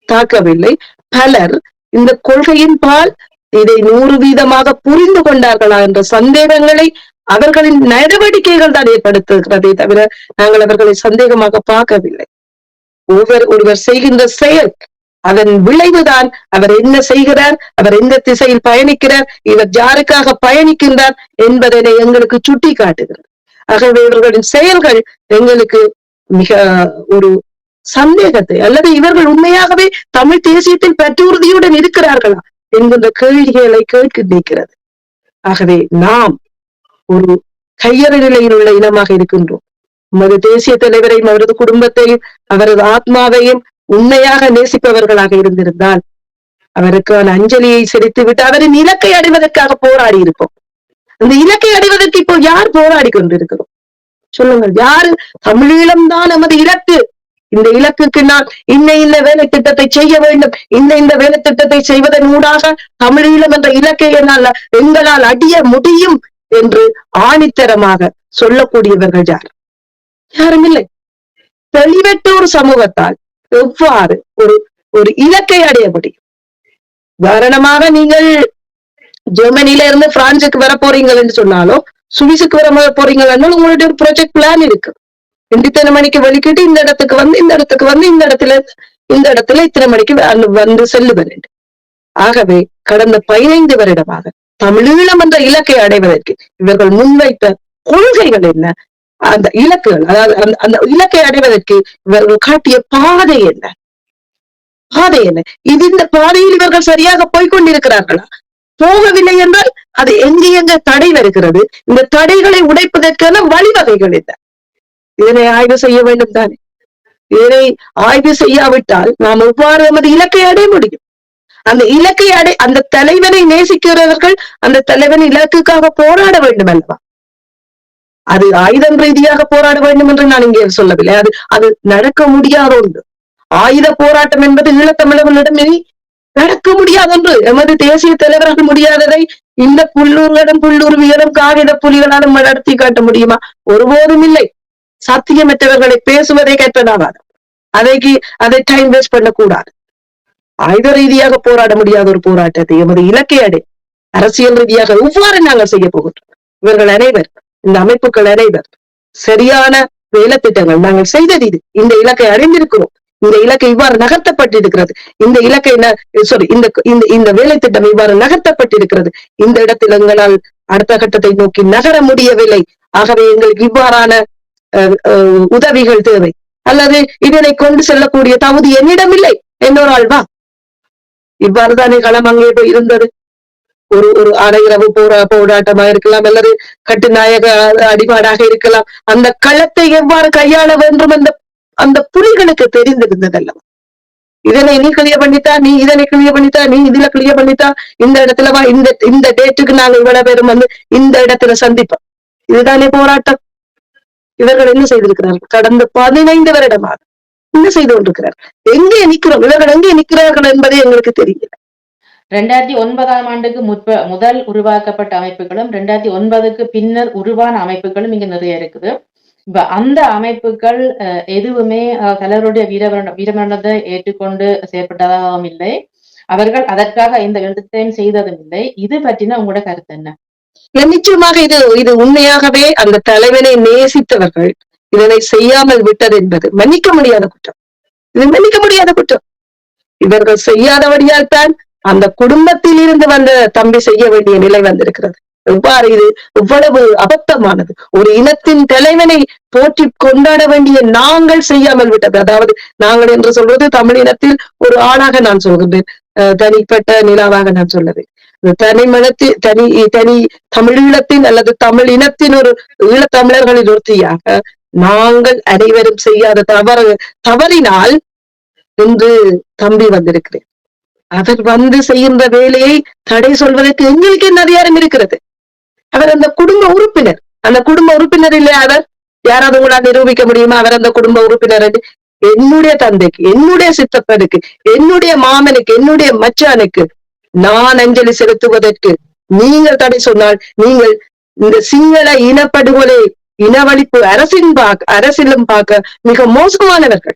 தாக்கவில்லை, பலர் இந்த கொள்கையின் பால் இதை 100% புரிந்து கொண்டார்களா என்ற சந்தேகங்களை அவர்களின் நடவடிக்கைகள் தான் ஏற்படுத்துகிறதே தவிர நாங்கள் அவர்களை சந்தேகமாக பார்க்கவில்லை. ஒருவர் செய்கின்ற செயல், அதன் விளைவுதான் அவர் என்ன செய்கிறார், அவர் எந்த திசையில் பயணிக்கிறார், இவர் யாருக்காக பயணிக்கின்றார் என்பதனை எங்களுக்கு சுட்டி காட்டுகிறது. ஆகவே இவர்களின் செயல்கள் எங்களுக்கு மிக ஒரு சந்தேகத்தை, அல்லது இவர்கள் உண்மையாகவே தமிழ் தேசியத்தில் பற்றுறுதியுடன் இருக்கிறார்களா என்கின்ற கேள்விகளை கேட்க நிற்கிறது. ஆகவே நாம் ஒரு கையறு நிலையில் உள்ள இனமாக இருக்கின்றோம். உமது தேசிய தலைவரையும் அவரது குடும்பத்தையும் அவரது ஆத்மாவையும் உண்மையாக நேசிப்பவர்களாக இருந்திருந்தால் அவருக்கான அஞ்சலியை செலுத்தி விட்டு அவரின் இலக்கை அடைவதற்காக போராடி இருப்போம். அந்த இலக்கை அடைவதற்கு இப்போ யார் போராடி கொண்டிருக்கிறோம் சொல்லுங்கள்? யாரு? தமிழீழம் தான் நமது இலக்கு. இந்த இலக்குக்கு நான் இந்த வேலை திட்டத்தை செய்ய வேண்டும், இந்த வேலை திட்டத்தை செய்வதன் ஊடாக தமிழீழம் என்ற இலக்கை எங்களால் அடைய முடியும் என்று ஆணித்தரமாக சொல்லக்கூடியவர்கள் யார்? யாரும் இல்லை. தெளிவற்ற ஒரு சமூகத்தால் எவ்வாறு ஒரு இலக்கை அடைய முடியும்? உதாரணமாக நீங்கள் ஜெர்மனில இருந்து பிரான்சுக்கு வர போறீங்கள் என்று சொன்னாலும், சுவிஸுக்கு வர போறீங்கள் என்றால் உங்களுடைய ஒரு ப்ராஜெக்ட் பிளான் இருக்கு. இத்தனை மணிக்கு வெளிக்கிட்டு இந்த இடத்துக்கு வந்து இந்த இடத்துல இத்தனை மணிக்கு வந்து செல்லுவது. ஆகவே கடந்த 15 வருடமாக தமிழீழம் என்ற இலக்கை அடைவதற்கு இவர்கள் முன்வைத்த கொள்கைகள் என்ன, அந்த இலக்குகள், அதாவது அந்த இலக்கை அடைவதற்கு இவர்கள் காட்டிய பாதை என்ன? இந்த பாதையில் இவர்கள் சரியாக போய்கொண்டிருக்கிறார்களா? போகவில்லை என்றால் அது எங்க தடை வருகிறது? இந்த தடைகளை உடைப்பதற்கான வழிவகைகள் என்ன? இதனை ஆய்வு செய்ய வேண்டும் தானே? இதனை ஆய்வு செய்யாவிட்டால் நாம் எவ்வாறு நமது இலக்கை அடைய முடியும்? அந்த இலக்கை அந்த தலைவனை நேசிக்கிறவர்கள் அந்த தலைவன் இலக்குக்காக போராட வேண்டும் அல்லவா? அது ஆயுதம் ரீதியாக போராட வேண்டும் என்று நான் இங்கே சொல்லவில்லை. அது நடக்க முடியாத ஒன்று. ஆயுத போராட்டம் என்பது ஈழத்தமிழர்களிடம் இனி நடக்க முடியாதொன்று. எமது தேசிய தலைவர்கள் முடியாததை இந்த புல்லுருவிகளும் காகித புலிகளாலும் நடத்தி காட்ட முடியுமா? ஒருபோதும் இல்லை. சாத்தியமற்றவர்களை பேசுவதை கேட்டதாகாது. அதை டைம் வேஸ்ட் பண்ணக்கூடாது. ஆயுத ரீதியாக போராட முடியாத ஒரு போராட்டத்தை எமது இலக்கை அடை அரசியல் ரீதியாக எவ்வாறு நாங்கள் செய்ய போகின்றோம்? இவர்கள் அனைவர், இந்த அமைப்புகள் அனைவர் சரியான வேலை திட்டங்கள் நாங்கள் செய்தது இது. இந்த இலக்கை அடைந்திருக்கிறோம். இந்த இலக்கை இவ்வாறு நகர்த்தப்பட்டிருக்கிறது. இந்த இலக்கை இந்த வேலை திட்டம் இவ்வாறு நகர்த்தப்பட்டிருக்கிறது. இந்த இடத்தில் எங்களால் அடுத்த கட்டத்தை நோக்கி நகர முடியவில்லை. ஆகவே எங்களுக்கு இவ்வாறான உதவிகள் தேவை, அல்லது இதனை கொண்டு செல்லக்கூடிய தகுதி என்னிடம் இல்லை, என்னொரு ஆள் வா. இவ்வாறுதானே களம் அங்கே இருந்தது. ஒரு அரையிரவு போராட்டமாக இருக்கலாம், அல்லது கட்டுநாயக அடிபாடாக இருக்கலாம். அந்த களத்தை எவ்வாறு கையாள வேண்டும் அந்த புலிகளுக்கு தெரிந்திருந்ததல்லவா? இதனை நீ கிளியர் பண்ணித்தா, நீ இதனை கிளியர் பண்ணித்தா, நீ இதுல கிளியர் பண்ணித்தா, இந்த இடத்துல வா, இந்த டேட்டுக்கு நாங்க இவ்வளவு பேரும் வந்து இந்த இடத்துல சந்திப்போம். இதுதானே போராட்டம். இவர்கள் என்ன செய்திருக்கிறார்கள்? கடந்த 15 வருடமாக என்ன செய்து கொண்டிருக்கிறார்கள்? எங்கே நிற்கிறோம்? இவர்கள் எங்கே நிற்கிறார்கள் என்பதே எங்களுக்கு தெரியல. 2009ஆம் ஆண்டுக்கு முதல் உருவாக்கப்பட்ட அமைப்புகளும் 2009க்கு பின்னர் உருவான அமைப்புகளும் இங்க நிறைய இருக்குது. இப்ப அந்த அமைப்புகள் எதுவுமே தலைவருடைய வீரமரணத்தை ஏற்றுக்கொண்டு செயற்பட்டதாகவும் இல்லை. அவர்கள் அதற்காக இந்த எழுத்தையும் செய்ததும் இல்லை. இது பற்றின உங்களோட கருத்து என்ன? நிச்சயமாக இது உண்மையாகவே அந்த தலைவனை நேசித்தவர்கள் இதனை செய்யாமல் விட்டது என்பது மன்னிக்க முடியாத குற்றம். இது மன்னிக்க முடியாத குற்றம். இவர்கள் செய்யாதபடியால் தான் அந்த குடும்பத்தில் இருந்து வந்த தம்பி செய்ய வேண்டிய நிலை வந்திருக்கிறது. எவ்வாறு இது இவ்வளவு அபத்தமானது? ஒரு இனத்தின் தலைவனை போற்றி கொண்டாட வேண்டிய நாங்கள் செய்யாமல் விட்டது. அதாவது நாங்கள் என்று சொல்வது தமிழ் இனத்தில் ஒரு ஆளாக நான் சொல்கின்றேன், தனிப்பட்ட நிலாவாக நான் சொல்லவேன். தனி தமிழீழத்தின் அல்லது தமிழ் இனத்தின் ஒரு ஈழத்தமிழர்களின் ஒருத்தியாக நாங்கள் அனைவரும் செய்யாத தவறினால் என்று தம்பி வந்திருக்கிறேன். அவர் வந்து செய்கின்ற வேலையை தடை சொல்வதற்கு எங்களுக்கு என்ன அதிகாரம் இருக்கிறது? அவர் அந்த குடும்ப உறுப்பினர். அந்த குடும்ப உறுப்பினர் இல்லை அவர்? யாராவது உங்களால் நிரூபிக்க முடியுமா அவர் அந்த குடும்ப உறுப்பினர்? என்னுடைய தந்தைக்கு, என்னுடைய சித்தப்பனுக்கு, என்னுடைய மாமனுக்கு, என்னுடைய மச்சானுக்கு நான் அஞ்சலி செலுத்துவதற்கு நீங்கள் தடை சொன்னால் நீங்கள் இந்த சிங்கள இனப்படுகொலை இனவழிப்பு அரசிலும் பார்க்க மிக மோசமானவர்கள்.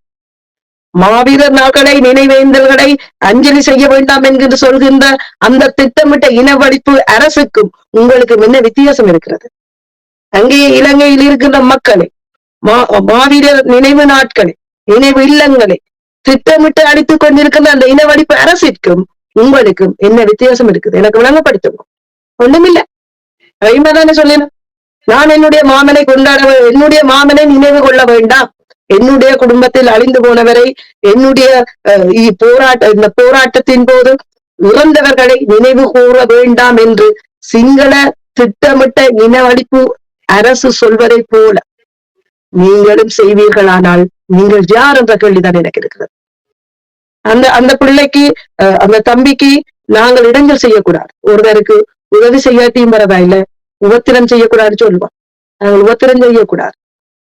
மாவீரர் நாட்களை நினைவேந்தல்களை அஞ்சலி செய்ய வேண்டாம் என்கின்ற சொல்கின்ற அந்த திட்டமிட்ட இனவழிப்பு அரசுக்கும் உங்களுக்கு என்ன வித்தியாசம் இருக்கிறது? அங்கே இலங்கையில் இருக்கின்ற மக்களை, மாவீரர் நினைவு நாட்களை, நினைவு இல்லங்களை திட்டமிட்டு அழித்துக் கொண்டிருக்கின்ற அந்த இனவழிப்பு அரசிற்கும் உங்களுக்கும் என்ன வித்தியாசம் இருக்குது? எனக்கு விளங்கப்படுத்தணும். ஒண்ணுமில்லை. தானே சொல்லணும். நான் என்னுடைய மாமனை என்னுடைய மாமனை நினைவு கொள்ள வேண்டாம், என்னுடைய குடும்பத்தில் அழிந்து போனவரை, என்னுடைய இந்த போராட்டத்தின் போது இறந்தவர்களை நினைவு கூற வேண்டாம் என்று சிங்கள திட்டமிட்ட இனவழிப்பு அரசு சொல்வதை போல நீங்களும் செய்வீர்களானால் நீங்கள் யார் என்ற கேள்விதான் எனக்கு இருக்கிறது. அந்த அந்த பிள்ளைக்கு அந்த தம்பிக்கு நாங்கள் இடைஞ்சல் செய்யக்கூடாது. ஒருவருக்கு உதவி செய்யாட்டியும் பரவாயில்ல, உபத்திரம் செய்யக்கூடாதுன்னு சொல்லுவோம். நாங்கள் உபத்திரம் செய்யக்கூடாது.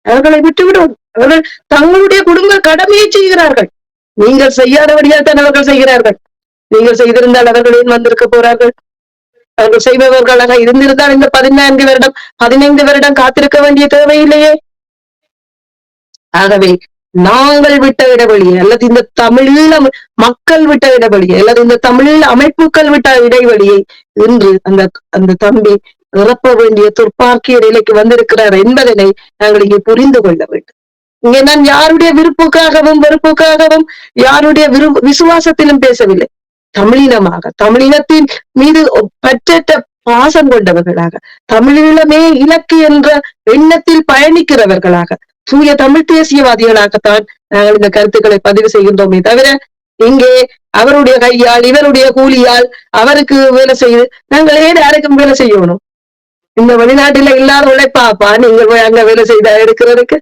அவர்களை விட்டுவிடும். அவர்கள் தங்களுடைய குடும்ப கடமையை செய்கிறார்கள். நீங்கள் செய்யாதபடியால் தான் அவர்கள் செய்கிறார்கள். நீங்கள் செய்திருந்தால் அவர்கள் ஏன் வந்திருக்க போறார்கள்? அவர்கள் செய்பவர்களாக இருந்திருந்தால் இந்த 14 வருடம் 15 வருடம் காத்திருக்க வேண்டிய தேவையில்லையே. ஆகவே நாங்கள் விட்ட இடைவெளியை அல்லது இந்த தமிழீழ மக்கள் விட்ட இடைவெளியை அல்லது இந்த தமிழீழ அமைப்புகள் விட்ட இடைவெளியை இன்று அந்த அந்த தம்பி நிரப்ப வேண்டிய துர்ப்பாக்கிய நிலைக்கு வந்திருக்கிறார் என்பதனை நாங்கள் இங்கே புரிந்து கொள்ள வேண்டும். இங்கே நான் யாருடைய விருப்புக்காகவும் வெறுப்புக்காகவும் யாருடைய விசுவாசத்திலும் பேசவில்லை. தமிழினமாக, தமிழினத்தின் மீது பற்றற்ற பாசம் கொண்டவர்களாக, தமிழீழமே இலக்கு என்ற எண்ணத்தில் பயணிக்கிறவர்களாக, தூய தமிழ் தேசியவாதிகளாகத்தான் நாங்கள் இந்த கருத்துக்களை பதிவு செய்கின்றோமே தவிர இங்கே அவருடைய கையால் இவருடைய கூலியால் அவருக்கு வேலை செய்து நாங்கள் ஏன் யாருக்கும் வேலை செய்யணும்? இந்த வெளிநாட்டில இல்லாத உழைப்பாப்பா நீங்கள் போய் அங்க வேலை செய்த எடுக்கிறதுக்கு.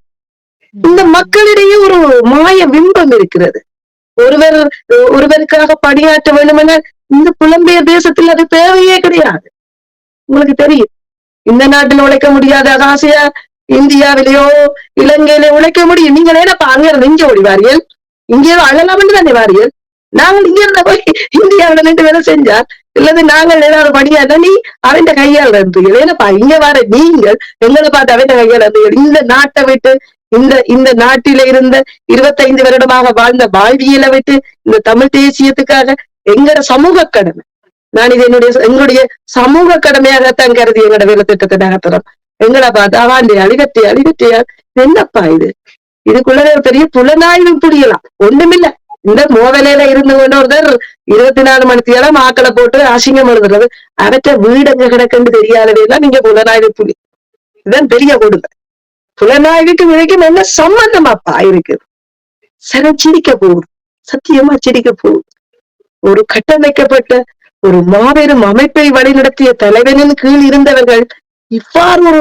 இந்த மக்களிடையே ஒரு மாய பிம்பம் இருக்கிறது. ஒருவருக்காக பணியாற்ற வேண்டுமென இந்த புலம்பெயர் தேசத்தில் அது தேவையே கிடையாது. உங்களுக்கு தெரியும், இந்த நாட்டில் உழைக்க முடியாத ஆசையா இந்தியாவிலேயோ இலங்கையில உழைக்க முடியும். நீங்க ஏனப்பா அங்க இருந்து இங்க ஓடி வாரியல், இங்கே அழலாம் தானே வாரியல். நாங்கள் இங்க இருந்த போய் இந்தியாவில நின்று வேலை செஞ்சா இல்லது நாங்கள் ஏதாவது பணியாத நீ அவன் கையால் இருந்தீர்கள். ஏனப்பா இங்க வர நீங்கள் எங்களை பார்த்து அவன் கையால் இருந்தீர்கள். இந்த நாட்டை விட்டு இந்த நாட்டில இருந்த 25 வருடமாக வாழ்ந்த வாழ்வியலை விட்டு இந்த தமிழ் தேசியத்துக்காக எங்கட சமூக கடமை, நான் இது எங்களுடைய சமூக கடமையாகத்தான் கருதி எங்கட வேலை திட்டத்தை நகர்த்துறோம். எங்களை பார்த்து அவாண்டி அழிவற்றியா என்னப்பா இதுக்குள்ள ஒரு பெரிய புலனாய்வு புரியலாம். ஒண்ணுமில்ல, இந்த மோதலையில இருந்து கொண்டு ஒருத்தர் 24 மணி நேரம் ஆக்களை போட்டு அசிங்கம் எழுதுறது, அவற்ற வீடுங்க கிடக்குன்னு தெரியாதவையெல்லாம் நீங்க புலனாய்வு புலி. இதுதான் பெரிய கொடுமை. புலனாய்வுக்கு விலைக்கும் என்ன சம்பந்தமாப்பா இருக்கு? சிரிக்க போகுது, சத்தியமா சிரிக்க போகுது. ஒரு கட்டமைக்கப்பட்ட ஒரு மாபெரும் அமைப்பை வழிநடத்திய தலைவனின் கீழ் இருந்தவர்கள் இவ்வாறு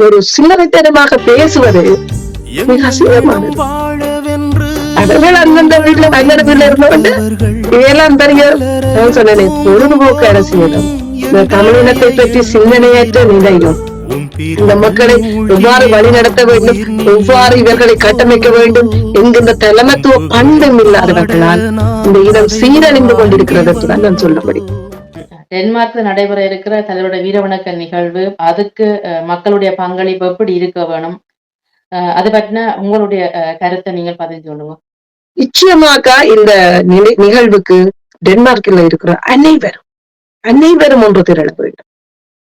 ஒரு சில்லறைத்தனமாக பேசுவது மிக அசிங்கமானது. அவர்கள் அந்தந்த வீட்டுல அண்ணன் வீட்டுல இருந்தவங்க இதெல்லாம் பெரிய நான் சொன்னேன், பொழுதுபோக்கு அரசியலும் இந்த தமிழினத்தை பற்றி சிந்தனையற்ற நிலையும் இந்த மக்களை எவ்வாறு வழி நடத்த வேண்டும், எவ்வாறு இவர்களை கட்டமைக்க வேண்டும் என்கின்ற தலைமத்துவ பண்பும் இல்லாதவர்களால் இந்த இடம் சீரழிந்து கொண்டிருக்கிறது என்றுதான் நான் சொல்ல முடியும். டென்மார்க்ல நடைபெற இருக்கிற தலைவருடைய வீரவணக்க நிகழ்வு, அதுக்கு மக்களுடைய பங்களிப்பு எப்படி இருக்க வேணும், அது பற்றின உங்களுடைய கருத்தை நீங்கள் பதிவு சொல்லுங்க. நிச்சயமாக இந்த நிகழ்வுக்கு டென்மார்க்கில் இருக்கிற அனைவரும் ஒன்று திரள வேண்டும்.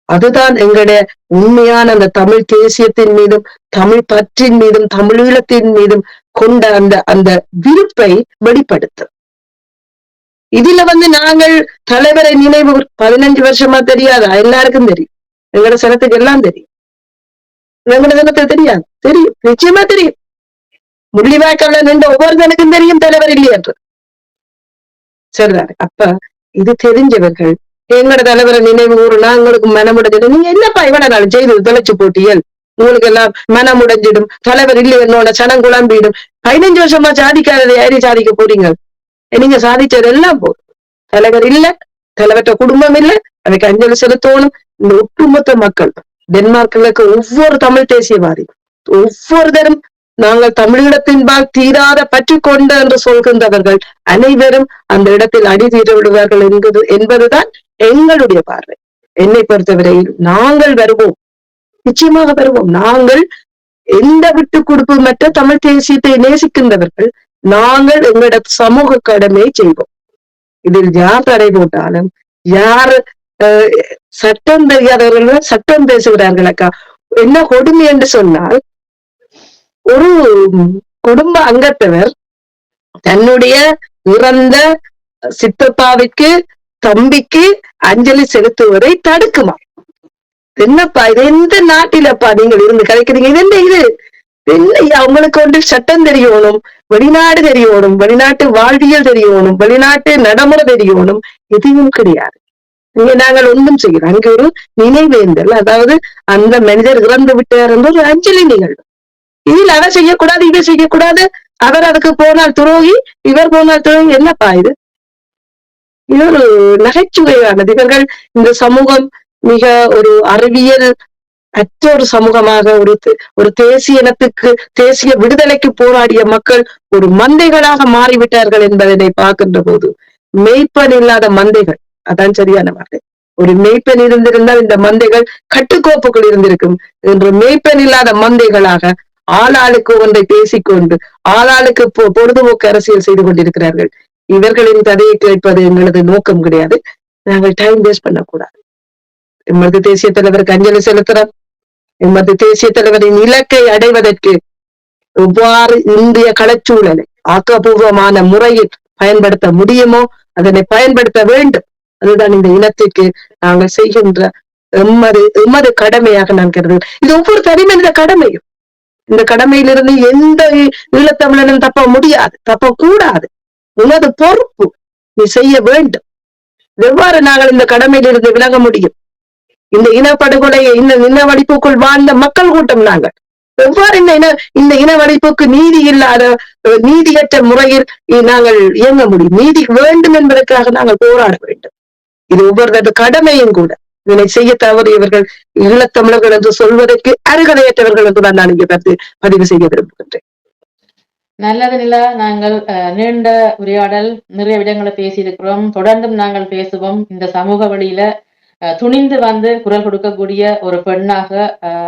அதுதான் எங்களுடைய உண்மையான அந்த தமிழ் தேசியத்தின் மீதும் தமிழ் பற்றின் மீதும் தமிழீழத்தின் மீதும் கொண்ட அந்த விருப்பை வெளிப்படுத்தும். இதுல நாங்கள் தலைவரை நினைவு 15 வருஷமா தெரியாதா? எல்லாருக்கும் தெரியும். எங்களோட சனத்துக்கு எல்லாம் தெரியும். எங்களோட சனத்துக்கு தெரியாது, தெரியும், நிச்சயமா தெரியும். முள்ளிவாய்க்கால நின்ற ஒவ்வொருத்தனுக்கும் தெரியும் தலைவர் இல்லை என்று. சரிதானே? அப்ப இது தெரிஞ்சவர்கள் எங்களோட தலைவரை நினைவு கூறுனா உங்களுக்கு மனமுடைஞ்சிடும். நீங்க என்னப்பா இவ்வளவு நாள் செய்து தொலைச்சு போட்டியல், உங்களுக்கு எல்லாம் மனமுடைஞ்சிடும், தலைவர் இல்லை என்னோட சனம் குழம்பிடும். 15 வருஷமா சாதிக்காததை யாரையும் சாதிக்க போறீங்க? நீங்க சாதிச்சது எல்லாம் போதும். தலைவர் இல்ல, தலைவற்ற குடும்பம் இல்ல, அதுக்கு அஞ்சலி செலுத்தணும். இந்த ஒட்டுமொத்த மக்கள் டென்மார்க்களுக்கு ஒவ்வொரு தமிழ் தேசியவாதி ஒவ்வொருத்தரும் நாங்கள் தமிழீழத்தின்பால் தீராத பற்றி கொண்டு என்று சொல்கின்றவர்கள் அனைவரும் அந்த இடத்தில் அடி தீர விடுவார்கள் என்பதுதான் எங்களுடைய பார்வை. என்னை பொறுத்தவரையில் நாங்கள் வருவோம், நிச்சயமாக வருவோம். நாங்கள் எந்த விட்டு கொடுப்பு மற்ற தமிழ் தேசியத்தை நேசிக்கின்றவர்கள் நாங்கள் எங்களோட சமூக கடமையை செய்வோம். இதில் யார் தடை போட்டாலும் யார் சட்டம் தெரியாதவர்கள் சட்டம் பேசுகிறார்கள். அக்கா என்ன கொடுமை என்று சொன்னால், ஒரு குடும்ப அங்கத்தவர் தன்னுடைய இறந்த சித்தப்பாவுக்கு தம்பிக்கு அஞ்சலி செலுத்துவதை தடுக்குமா? என்னப்பா இது? எந்த நாட்டிலப்பா நீங்கள் இருந்து கதைக்கிறீங்க? இது என்ன இது? அவங்களுக்கு ஒன்று சட்டம் தெரியணும், வெளிநாடு தெரியணும், வெளிநாட்டு வாழ்வியல் தெரியணும், வெளிநாட்டு நடைமுறை தெரியணும், எதுவும் கிடையாது. இங்க நாங்கள் ஒன்றும் செய்யறோம். அங்க ஒரு நினைவேந்தல், அதாவது அந்த மனிதர் இறந்து விட்டார் என்ற ஒரு அஞ்சலி நிகழ்வு. இதில் அதை செய்யக்கூடாது, இதை செய்யக்கூடாது, அவர் அதுக்கு போனால் துரோகி, இவர் போனால் துரோகி. என்னப்பா இது? இது ஒரு நகைச்சுவையானது. இவர்கள் இந்த சமூகம் மிக ஒரு அறிவியல் அற்ற ஒரு சமூகமாக, ஒரு தேசிய இனத்துக்கு, தேசிய விடுதலைக்கு போராடிய மக்கள் ஒரு மந்தைகளாக மாறிவிட்டார்கள் என்பதனை பார்க்கின்ற போது, மெய்ப்பன் இல்லாத மந்தைகள், அதான் சரியான வார்த்தை. ஒரு மெய்ப்பெண் இருந்திருந்தால் இந்த மந்தைகள் கட்டுக்கோப்புக்குள் இருந்திருக்கும். என்று மெய்ப்பெண் இல்லாத மந்தைகளாக ஆளாளுக்கு ஒன்றை பேசிக்கொண்டு ஆளாளுக்கு பொழுதுபோக்கு அரசியல் செய்து கொண்டிருக்கிறார்கள். இவர்களின் கதையை கேட்பது எங்களது நோக்கம் கிடையாது. நாங்கள் டைம் வேஸ்ட் பண்ணக்கூடாது. எமது தேசிய தலைவருக்கு அஞ்சலி செலுத்துறோம். எமது தேசிய தலைவரின் இலக்கை அடைவதற்கு எவ்வாறு இந்திய களச்சூழலை ஆக்கப்பூர்வமான முறையில் பயன்படுத்த முடியுமோ அதனை பயன்படுத்த வேண்டும். அதுதான் இந்த இனத்திற்கு நாங்கள் செய்கின்ற எமது கடமையாக நான் கருதுகிறேன். இது ஒவ்வொரு தனி மனித கடமையும். இந்த கடமையிலிருந்து எந்த ஈழத்தமிழனும் தப்ப முடியாது, தப்ப கூடாது. உனது பொறுப்பு, நீ செய்ய வேண்டும். எவ்வாறு நாங்கள் இந்த கடமையிலிருந்து விலக முடியும்? இந்த இனப்படுகொலையை, இந்த இனவழிப்புக்குள் வாழ்ந்த மக்கள் கூட்டம் நாங்கள். எவ்வாறு இந்த இனவழிப்புக்கு நீதி இல்லாத, நீதியற்ற முறையில் நாங்கள் இயங்க முடியும்? நீதி வேண்டும் என்பதற்காக நாங்கள் போராட வேண்டும். இது ஒவ்வொரு கடமையும் கூட. இதனை செய்ய தவறியவர்கள் ஈழத்தமிழர்கள் என்று சொல்வதற்கு அருகதையற்றவர்கள் என்று நான் இங்கே பதிவு செய்ய விரும்புகின்றேன். நல்லது நிலா, நாங்கள் நீண்ட உரையாடல், நிறைய விடங்களை பேசியிருக்கிறோம். தொடர்ந்தும் நாங்கள் பேசுவோம். இந்த சமூக வழியில துணிந்து வந்து குரல் கொடுக்கக்கூடிய ஒரு பெண்ணாக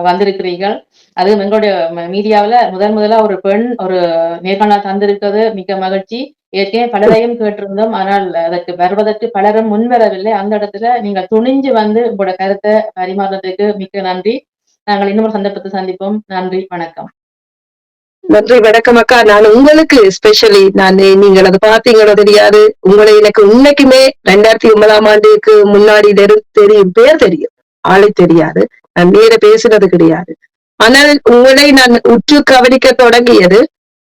வந்திருக்கிறீர்கள். அதுவும் எங்களுடைய மீடியாவில முதலா ஒரு பெண் ஒரு நேர்காணல் தந்திருக்கிறது மிக மகிழ்ச்சி. ஏற்கனவே பலரையும் கேட்டிருந்தோம், ஆனால் அதற்கு வருவதற்கு பலரும் முன்வரவில்லை. அந்த இடத்துல நீங்கள் துணிஞ்சு வந்து உங்களோட கருத்தை பரிமாறுறதுக்கு மிக்க நன்றி. நாங்கள் இன்னொரு சந்தர்ப்பத்தை சந்திப்போம். நன்றி, வணக்கம். நன்றி, வணக்கம் அக்கா. நான் உங்களுக்கு ஸ்பெஷலி நீங்கள் அதை பார்த்தீங்களோ தெரியாது. உங்களை எனக்கு உன்னைக்குமே 2009ஆம் ஆண்டுக்கு முன்னாடி தெரியும், பேர் தெரியும், ஆளை தெரியாது. நான் நேர பேசுறது கிடையாது. ஆனால் உங்களை நான் உற்று கவனிக்க தொடங்கியது,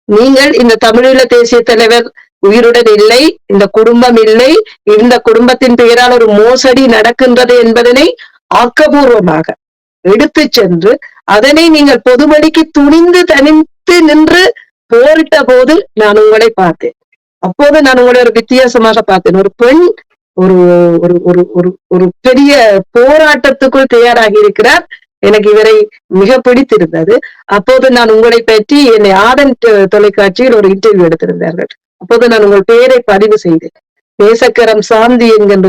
நீங்கள் இந்த தமிழீழ தேசிய தலைவர் உயிருடன் இல்லை, இந்த குடும்பம் இல்லை, இந்த குடும்பத்தின் பெயரால் ஒரு மோசடி நடக்கின்றது என்பதனை ஆக்கபூர்வமாக எடுத்து சென்று அதனை நீங்கள் பொதுவழிக்கு துணிந்து தனித்து நின்று போரிட்ட போது நான் உங்களை பார்த்தேன். அப்போது நான் உங்களை ஒரு வித்தியாசமாக பார்த்தேன். ஒரு பெண் ஒரு ஒரு ஒரு ஒரு ஒரு பெரிய போராட்டத்துக்குள் தயாராகி இருக்கிறார். எனக்கு இவரை மிக பிடித்திருந்தது. அப்போது நான் உங்களை பற்றி என்னை ஆதன் தொலைக்காட்சியில் ஒரு இன்டர்வியூ எடுத்திருந்தார்கள். அப்போது நான் உங்கள் பெயரை பதிவு செய்தேன். நேசக்கரம் சாந்தி என்கின்ற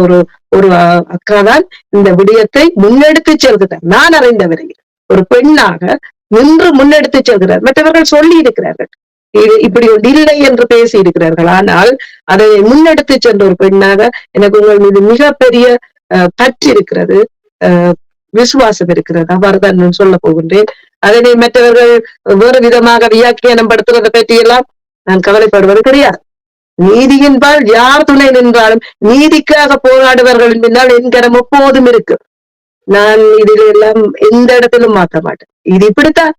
ஒரு அக்கா தான் இந்த விடயத்தை முன்னெடுத்து செல்கிறார். நான் அறிந்தவரையில் ஒரு பெண்ணாக நின்று முன்னெடுத்து செல்கிறார். மற்றவர்கள் சொல்லி இருக்கிறார்கள், இது இப்படி ஒரு இல்லை என்று பேசி இருக்கிறார்கள். ஆனால் அதை முன்னெடுத்து சென்ற ஒரு பெண்ணாக எனக்கு உங்கள் மீது மிகப்பெரிய பற்று இருக்கிறது, விசுவாசம் இருக்கிறது. அவ்வாறுதான் நான் சொல்ல போகின்றேன். அதனை மற்றவர்கள் வேறு விதமாக வியாக்கியானம் படுத்துவதை பற்றி எல்லாம் நான் கவலைப்படுவது கிடையாது. நீதியின்பால் யார் துணை நின்றாலும் நீதிக்காக போராடுவர்களின் பின்னால் என் கரம் எப்போதும் இருக்கு. நான் இதில் எல்லாம் எந்த இடத்திலும் மாற்ற மாட்டேன். இது இப்படித்தான்,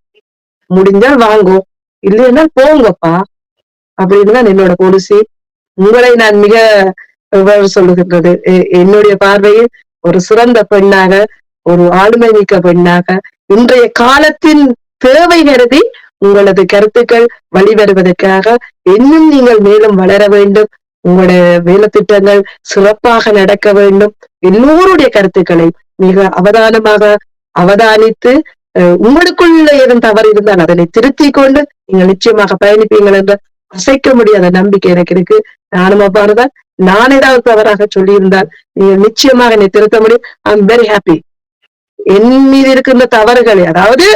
முடிஞ்சால் வாங்கோ, இல்லைன்னா போங்கப்பா அப்படின்னு தான் என்னோட பாலிசி. உங்களை நான் மிக சொல்லுகின்றது, என்னுடைய பார்வையில் ஒரு சிறந்த பெண்ணாக, ஒரு ஆளுமை மிக்க பெண்ணாக, இன்றைய காலத்தின் தேவை கருதி உங்களது கருத்துக்கள் வழிவருவதற்காக இன்னும் நீங்கள் மேலும் வளர வேண்டும். உங்களுடைய வேலை திட்டங்கள் சிறப்பாக நடக்க வேண்டும். எல்லோருடைய கருத்துக்களை மிக அவதானமாக அவதானித்து உங்களுக்குள்ள ஏதும் தவறு இருந்தால் அதனை திருத்திக் கொண்டு நீங்கள் நிச்சயமாக பயணிப்பீங்கள் என்ற அசைக்க முடியாத நம்பிக்கை எனக்கு இருக்கு. நானும் அவ்வாறுதான். நான் ஏதாவது தவறாக சொல்லியிருந்தால் நீங்கள் நிச்சயமாக என்னை திருத்த முடியும். I am very happy. என் மீது இருக்கின்ற தவறுகளை, அதாவது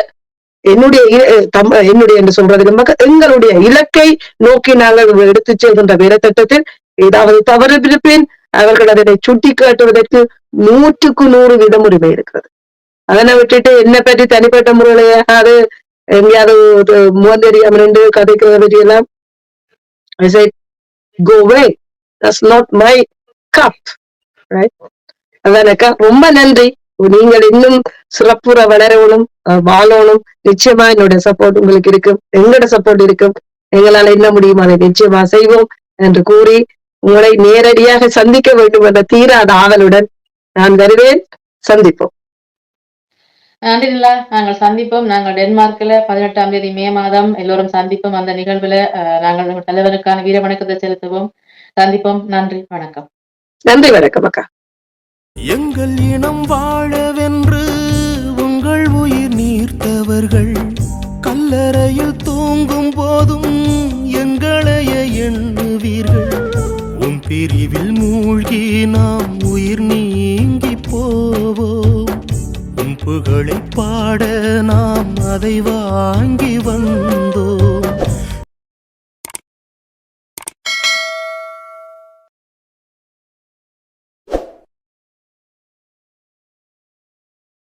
என்னுடைய என்று சொல்றது எங்களுடைய இலக்கை நோக்கி நாங்கள் எடுத்து செல்கின்ற வேலை திட்டத்தில் ஏதாவது தவறு இருப்பேன், அவர்கள் அதனை சுட்டி காட்டுவதற்கு 100% உரிமை இருக்கிறது. அதனை விட்டுட்டு என்னை பற்றி தனிப்பட்ட முறையிலாவது எங்கேயாவது முகம் தெரியாம நின்று கதைக்கிறத பற்றி எல்லாம் go away, that's not my cup, right? அதானக்கா, ரொம்ப நன்றி. நீங்கள் இன்னும் சிறப்புற வளரணும், வாழணும். நிச்சயமா என்னோட சப்போர்ட் உங்களுக்கு இருக்கும், எங்களோட சப்போர்ட் இருக்கும். எங்களால என்ன முடியுமோ அதை நிச்சயமா செய்வோம் என்று கூறி உங்களை நேரடியாக சந்திக்க வேண்டும் என்ற தீராத ஆவலுடன் நான் வருவேன். சந்திப்போம். நன்றி நிலா. நாங்கள் சந்திப்போம். நாங்கள் டென்மார்க்ல 18ஆம் தேதி மே மாதம் எல்லோரும் சந்திப்போம். அந்த நிகழ்வுல நாங்கள் நம்ம தலைவருக்கான வீர வணக்கத்தை செலுத்துவோம். சந்திப்போம். நன்றி, வணக்கம். நன்றி, வணக்கம் அக்கா. எங்கள் இனம் வாழவென்று உங்கள் உயிர் நீர்த்தவர்கள் கல்லறையில் தூங்கும் போதும் எங்களைய எண்ணுவீர்கள். உன் பிரிவில் மூழ்கி நாம் உயிர் நீங்கி போவோம். உன் புகழை பாட நாம் அதை வாங்கி வந்தோம்.